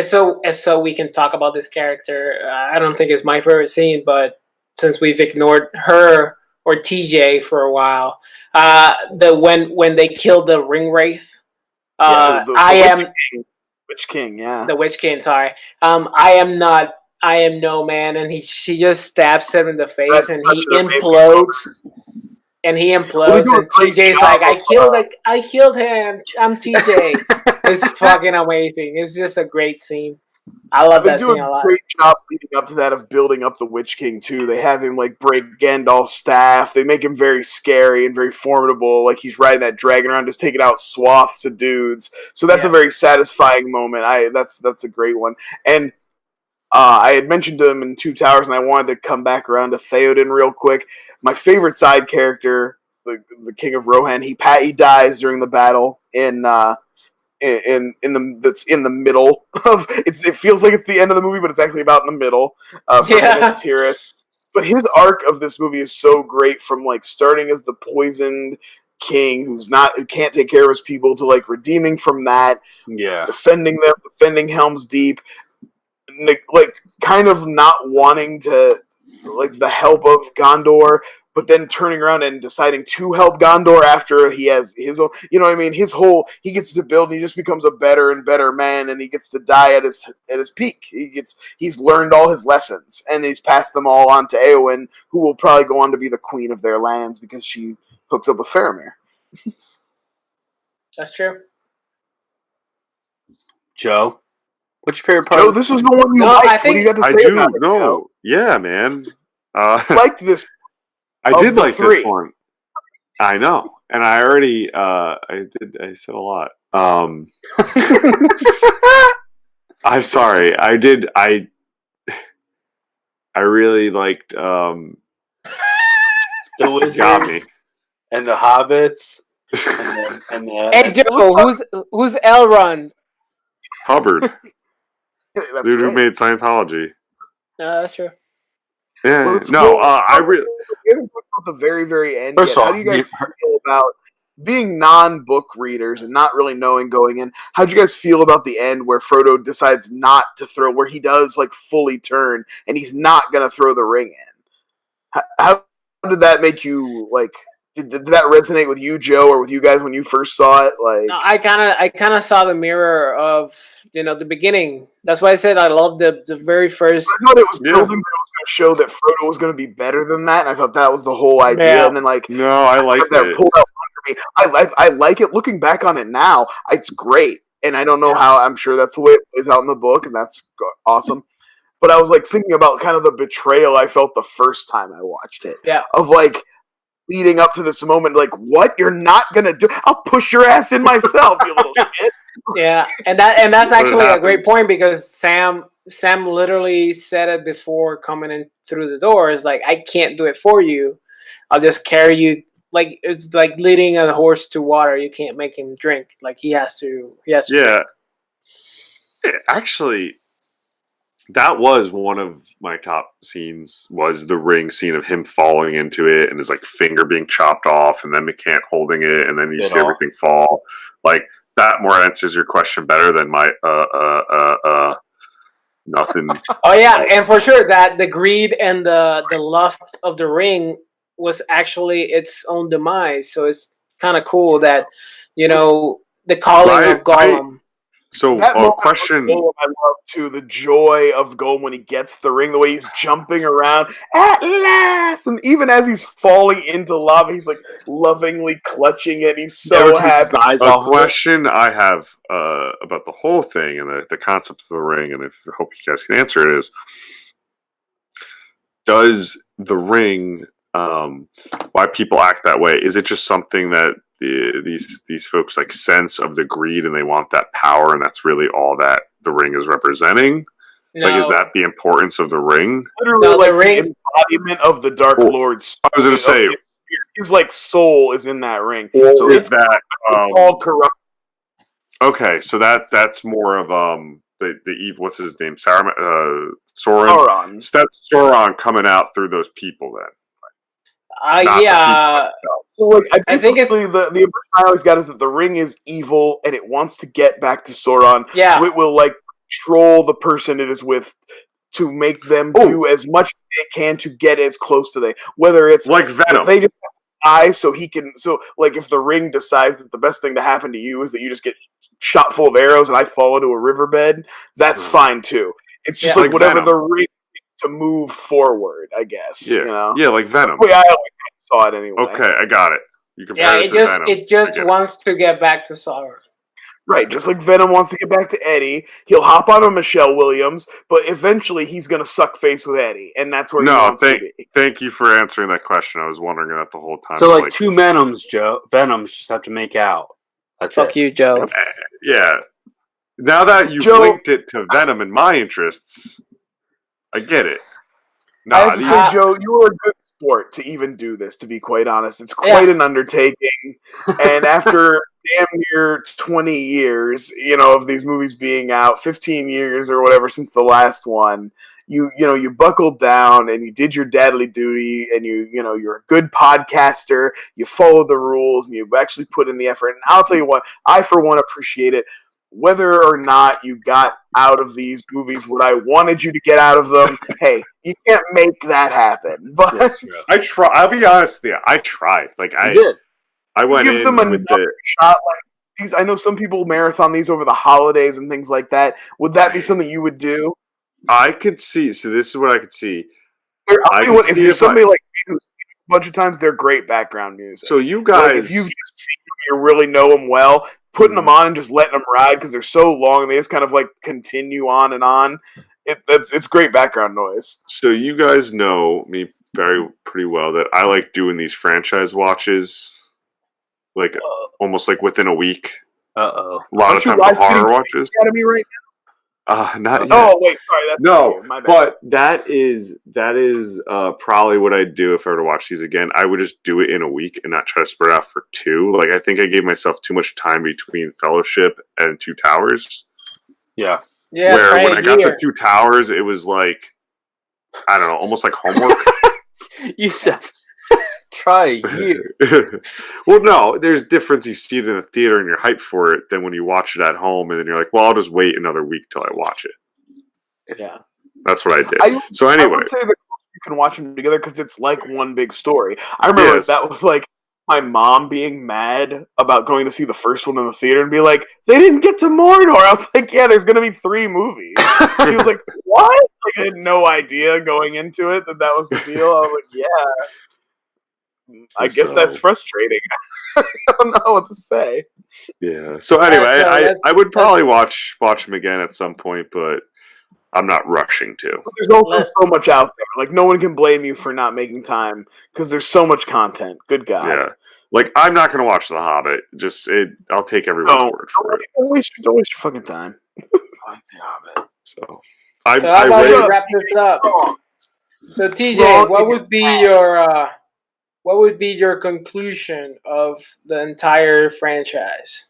so we can talk about this character. I don't think it's my favorite scene, but since we've ignored her or TJ for a while, when they killed the ring wraith, the Witch King, the Witch King. Sorry, I am no man, and she just stabs him in the face, and he implodes. And TJ's like, I killed him. I'm TJ. It's fucking amazing. It's just a great scene. I love that scene a lot. They do a great job leading up to that of building up the Witch King too. They have him break Gandalf's staff. They make him very scary and very formidable. Like, he's riding that dragon around, just taking out swaths of dudes. So that's a very satisfying moment. That's a great one. And I had mentioned him in Two Towers, and I wanted to come back around to Theoden real quick. My favorite side character, the King of Rohan, he dies during the battle that's in the middle of it feels like it's the end of the movie, but it's actually about in the middle for Minas Tirith. But his arc of this movie is so great, from starting as the poisoned king who can't take care of his people to redeeming from that, defending Helm's Deep, kind of not wanting to the help of Gondor, but then turning around and deciding to help Gondor after he has his own, he gets to build and he just becomes a better and better man, and he gets to die at his peak. He's learned all his lessons and he's passed them all on to Eowyn, who will probably go on to be the queen of their lands because she hooks up with Faramir. That's true. Joe? What's your favorite part? Joe, this was the one you liked. What do you got to say about it? No, yeah, man. I liked this. I did like this one. I know, and I already I said a lot. I'm sorry. I did. I really liked the Wizard got me. And the Hobbits. Hey Joe, who's Elrond? Hubbard. Dude who made Scientology. That's true. Yeah, I really. We haven't talked about the very, very end yet. How do you guys feel about being non-book readers and not really knowing going in? How do you guys feel about the end where Frodo decides not to throw, where he does fully turn and he's not going to throw the ring in? How did that make you Did that resonate with you, Joe, or with you guys when you first saw it? No, I kind of saw the mirror of the beginning. That's why I said I loved the very first. I thought it was building, but it was going to show that Frodo was going to be better than that, and I thought that was the whole idea. Yeah. And then no, I like that. Pulled out under me. I like it. Looking back on it now, it's great, and I don't know how. I'm sure that's the way it plays out in the book, and that's awesome. but I was like thinking about kind of the betrayal I felt the first time I watched it. Yeah. Of like leading up to this moment, like, what? You're not gonna do? I'll push your ass in myself, you little shit. Yeah, and that's actually a great point because Sam literally said it before coming in through the door. Is like, I can't do it for you. I'll just carry you. Like, it's like leading a horse to water. You can't make him drink. Like, he has to. Yeah. Actually, that was one of my top scenes. Was the ring scene of him falling into it and his like finger being chopped off, and then McCann holding it, and then you see everything fall. Like that more answers your question better than my nothing. Oh yeah, and for sure that the greed and the lust of the ring was actually its own demise. So it's kind of cool that the calling of Gollum. So that question I love too, the joy of Gollum when he gets the ring, the way he's jumping around at last, and even as he's falling into lava, he's like lovingly clutching it. He's so happy. A question I have about the whole thing and the concept of the ring, and I hope you guys can answer it, is: does the ring, why people act that way? Is it just something that these folks like sense of the greed and they want that power, and that's really all that the ring is representing? No. Like, is that the importance of the ring? Literally, like the embodiment of the Dark Lord's. I was going to say his like soul is in that ring. So it's that all corrupt. Okay, so that's more of the evil. What's his name? Sauron. That's Sauron coming out through those people then. Yeah. So like, I think it's the impression I always got is that the ring is evil and it wants to get back to Sauron. Yeah. So it will like control the person it is with to make them do as much as they can to get as close to them. Whether it's like Venom, they just have to die so he can. So like, if the ring decides that the best thing to happen to you is that you just get shot full of arrows and I fall into a riverbed, that's fine too. It's just like whatever Venom. The ring to move forward, I guess. Yeah, yeah, like Venom. That's the way I always saw it anyway. Okay, I got it. You compare it to Venom. It just wants to get back to Sauron. Right, just like Venom wants to get back to Eddie, he'll hop on a Michelle Williams, but eventually he's going to suck face with Eddie, and that's where he wants to be. Thank you for answering that question. I was wondering that the whole time. So, like two Venoms, Joe. Venoms just have to make out. That's Fuck you, Joe. Yeah. Now that you've linked it to Venom and my interests, I get it. I have to say, Joe, you were a good sport to even do this, to be quite honest. It's quite an undertaking. And after damn near 20 years, of these movies being out, 15 years or whatever since the last one, you buckled down and you did your dadly duty, and you're a good podcaster, you followed the rules, and you actually put in the effort. And I'll tell you what, I for one appreciate it. Whether or not you got out of these movies what I wanted you to get out of them, hey, you can't make that happen. But I try. I'll be honest with you. I tried. Like I did. I went give them another shot. Like these, I know some people marathon these over the holidays and things like that. Would that be something you would do? I could see. So this is what I could see. I'll tell you what, if you're somebody like me who's seen a bunch of times, they're great background music. So you guys, like if you've just seen them, you really know them well. Putting them on and just letting them ride because they're so long and they just kind of like continue on and on. It's great background noise. So you guys know me pretty well that I like doing these franchise watches, like almost like within a week. A lot of times the horror watches. Academy right now. Not yet. Oh wait, sorry. That's no, but that is probably what I'd do if I were to watch these again. I would just do it in a week and not try to spread out for two. Like I think I gave myself too much time between Fellowship and Two Towers. Yeah. Where when I got to Two Towers, it was like, I don't know, almost like homework. You said try a year. Well, no, there's difference. You see it in a theater and you're hyped for it than when you watch it at home and then you're like, well, I'll just wait another week till I watch it. Yeah. That's what I did. So anyway. I would say that you can watch them together because it's like one big story. I remember that was like my mom being mad about going to see the first one in the theater and be like, they didn't get to Mordor. I was like, yeah, there's going to be 3 movies. She was like, what? Like, I had no idea going into it that was the deal. I was like, yeah. I guess that's frustrating. I don't know what to say. Yeah. So anyway, I would probably watch him again at some point, but I'm not rushing to. But there's also so much out there. Like, no one can blame you for not making time because there's so much content. Good God. Yeah. Like, I'm not going to watch The Hobbit. I'll take everyone's word for it. Don't waste your fucking time. I like The Hobbit. So how about we wrap this up? So TJ, what would be your conclusion of the entire franchise?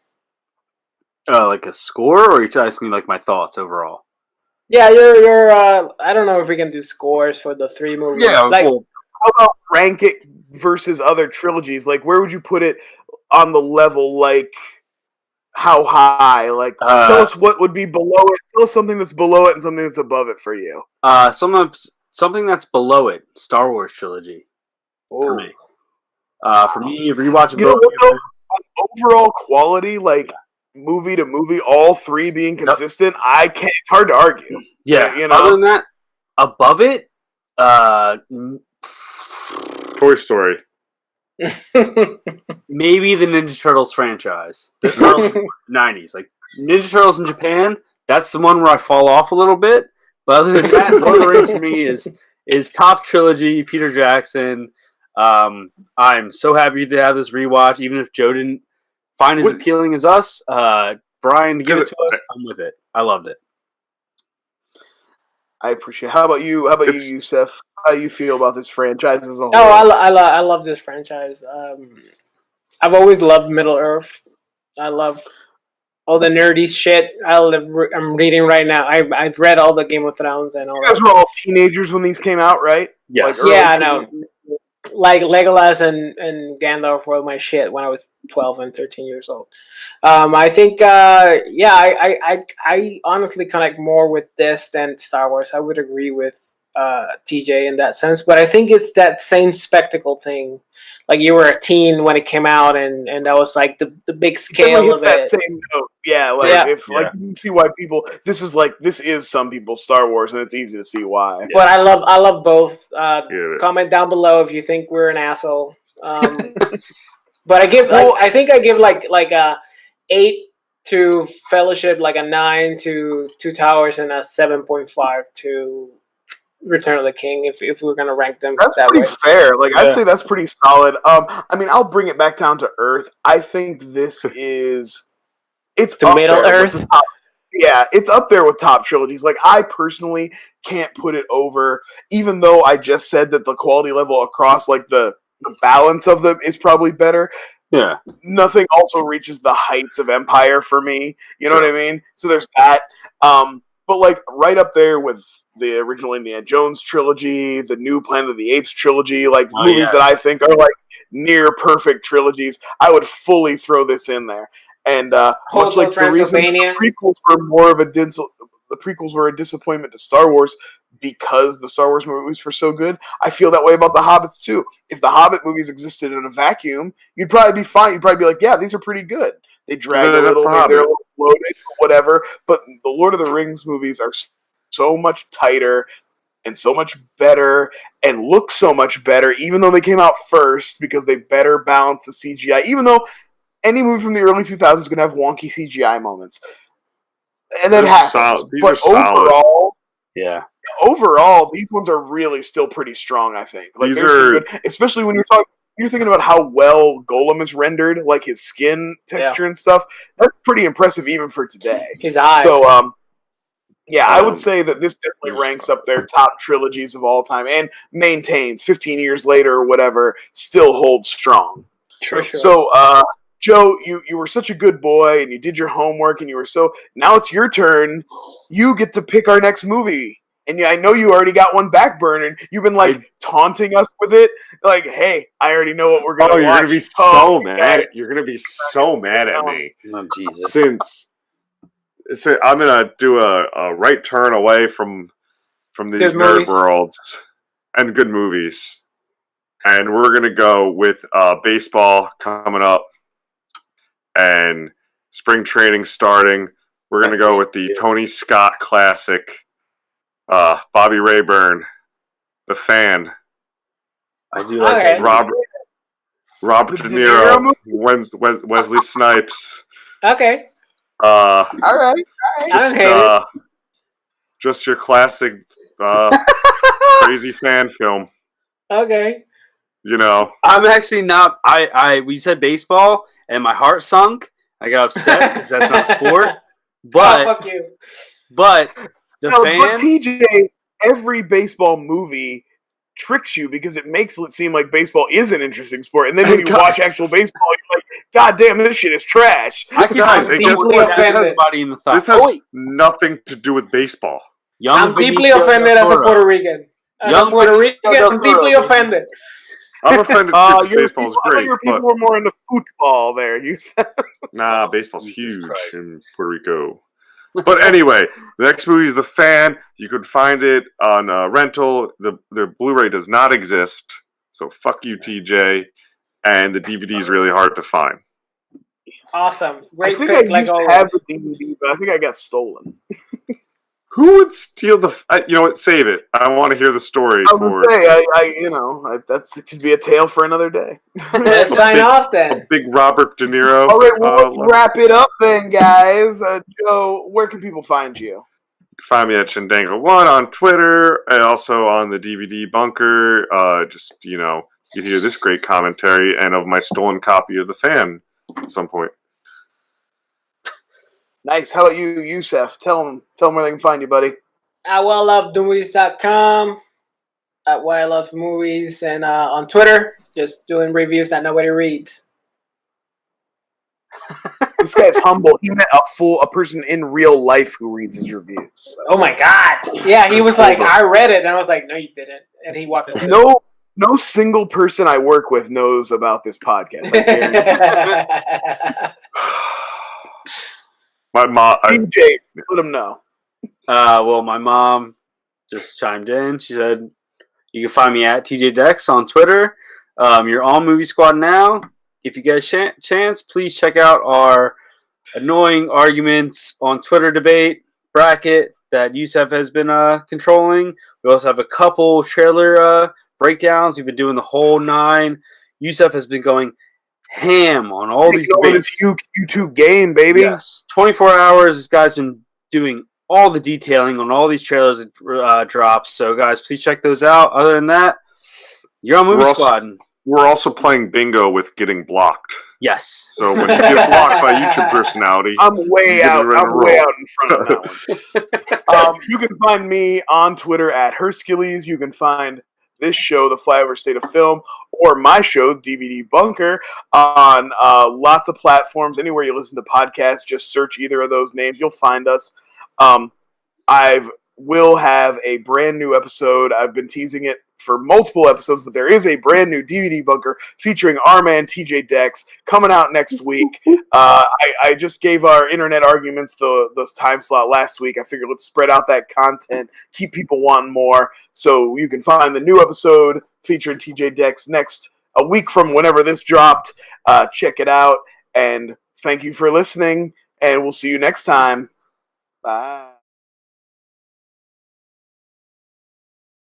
Like a score, or are you asking me like my thoughts overall? Yeah, your I don't know if we can do scores for the 3 movies. Yeah, like, well, how about rank it versus other trilogies? Like, where would you put it on the level? Like, how high? Like, tell us what would be below it. Tell us something that's below it and something that's above it for you. Something that's below it. Star Wars trilogy. For me. For me, rewatching both. Overall quality, like movie to movie, all 3 being consistent, it's hard to argue. Yeah, you know. Other than that, above it, Toy Story. Maybe the Ninja Turtles franchise. The early 90s. Like, Ninja Turtles in Japan, that's the one where I fall off a little bit. But other than that, Lord of the Rings for me is top trilogy, Peter Jackson. I'm so happy to have this rewatch, even if Joe didn't find as appealing as us. Brian, give it to us. I'm with it. I loved it. I appreciate it. How about you, Yusef? How do you feel about this franchise as a whole? I love this franchise. I've always loved Middle Earth. I love all the nerdy shit. I'm reading right now. I've read all the Game of Thrones and all. You guys were all teenagers when these came out, right? Yes. I know. Like Legolas and Gandalf were my shit when I was 12 and 13 years old. I think, I honestly connect more with this than Star Wars. I would agree with TJ in that sense, but I think it's that same spectacle thing. Like, you were a teen when it came out, and that was like the big scale of that it. Same note. Yeah, you can see why people. This is some people's Star Wars, and it's easy to see why. Yeah. But I love both. Comment down below if you think we're an asshole. But I think I give like a 8 to Fellowship, like a 9 to Two Towers, and a 7.5 to Return of the King, if we're gonna rank them. That's pretty fair. Like, I'd say that's pretty solid. I mean, I'll bring it back down to Earth. I think this is it's the Middle Earth. It's up there with top trilogies. Like, I personally can't put it over, even though I just said that the quality level across, like, the balance of them is probably better. Yeah. Nothing also reaches the heights of Empire for me. You know what I mean? So there's that. But, like, right up there with the original Indiana Jones trilogy, the new Planet of the Apes trilogy, like, movies that I think are, like, near perfect trilogies, I would fully throw this in there. And much like the reason the prequels were a disappointment to Star Wars because the Star Wars movies were so good, I feel that way about the Hobbits too. If the Hobbit movies existed in a vacuum, you'd probably be fine. You'd probably be like, yeah, these are pretty good. They drag a little, they're a little bloated, whatever. But the Lord of the Rings movies are so much tighter and so much better and look so much better, even though they came out first, because they better balance the CGI. Even though any movie from the early 2000s is going to have wonky CGI moments. And that happens. But overall, these ones are really still pretty strong, I think. Like, good, especially when you're thinking about how well Gollum is rendered, like his skin texture and stuff. That's pretty impressive even for today. His eyes. So, I would say that this definitely ranks up there, top trilogies of all time, and maintains 15 years later or whatever, still holds strong. Sure. So, Joe, you were such a good boy, and you did your homework, and now it's your turn. You get to pick our next movie. And I know you already got one backburnered. You've been, taunting us with it. Like, hey, I already know what we're going to watch. You're going to be so mad. You're going to be so mad at me. Oh, Jesus. Since I'm going to do a right turn away from these nerd worlds and good movies. And we're going to go with baseball coming up and spring training starting. We're going to go with the Tony Scott classic, Bobby Rayburn, The Fan. I do like it. Robert De Niro, Wesley Snipes. Okay. All right. Just your classic crazy fan film. Okay. You know. I'm actually not. We said baseball, and my heart sunk. I got upset because that's not sport. But fuck you. But the fan. But TJ, every baseball movie tricks you because it makes it seem like baseball is an interesting sport, and then when you watch actual baseball, you're like, "God damn, this shit is trash." I can deeply offended. This has nothing to do with baseball. I'm deeply offended as a Puerto Rican. I'm deeply offended. I'm offended too. Baseball is great. Your people were more into football there. You said. Nah, baseball's huge in Puerto Rico. But anyway, the next movie is The Fan. You can find it on rental. The Blu-ray does not exist, so fuck you, TJ. And the DVD is really hard to find. Awesome, great I think pick. I used to have the DVD, but I think I got stolen. Who would steal the? You know what? Save it. I want to hear the story. I was say, that's it could be a tale for another day. Let's sign off then. Big Robert De Niro. All right, well, let's wrap it up then, guys. Joe, where can people find you? Find me at Chindango1 on Twitter and also on the DVD Bunker. You can hear this great commentary and of my stolen copy of The Fan at some point. Nice. How about you, Youssef? Tell them where they can find you, buddy. At whylovemovies.com, at whylovemovies, and on Twitter, just doing reviews that nobody reads. This guy's humble. He met a person in real life who reads his reviews. So. Oh my god! Yeah, he was like, I read it, and I was like, no, you didn't, and he walked away. No single person I work with knows about this podcast. I guarantee. My mom. TJ, let him know. Well, my mom just chimed in. She said, you can find me at TJ Dex on Twitter. You're on Movie Squad now. If you get a chance, please check out our annoying arguments on Twitter debate bracket that Youssef has been controlling. We also have a couple trailer breakdowns. We've been doing the whole 9. Youssef has been going ham on all these debates. This YouTube game, baby. Yes, 24 hours. This guy's been doing all the detailing on all these trailers that drops. So, guys, please check those out. Other than that, you're on Movie Squad. We're also playing bingo with getting blocked. Yes. So when you get blocked by a YouTube personality, I'm way out in front of that one. You can find me on Twitter at Hercules. You can find this show, The Flyover State of Film, or my show, DVD Bunker, on lots of platforms. Anywhere you listen to podcasts, just search either of those names. You'll find us. I will have a brand new episode. I've been teasing it for multiple episodes, but there is a brand new DVD Bunker featuring our man TJ Dex coming out next week. I just gave our internet arguments the time slot last week. I figured let's spread out that content, keep people wanting more. So you can find the new episode featuring TJ Dex a week from whenever this dropped. Check it out, and thank you for listening, and we'll see you next time. Bye.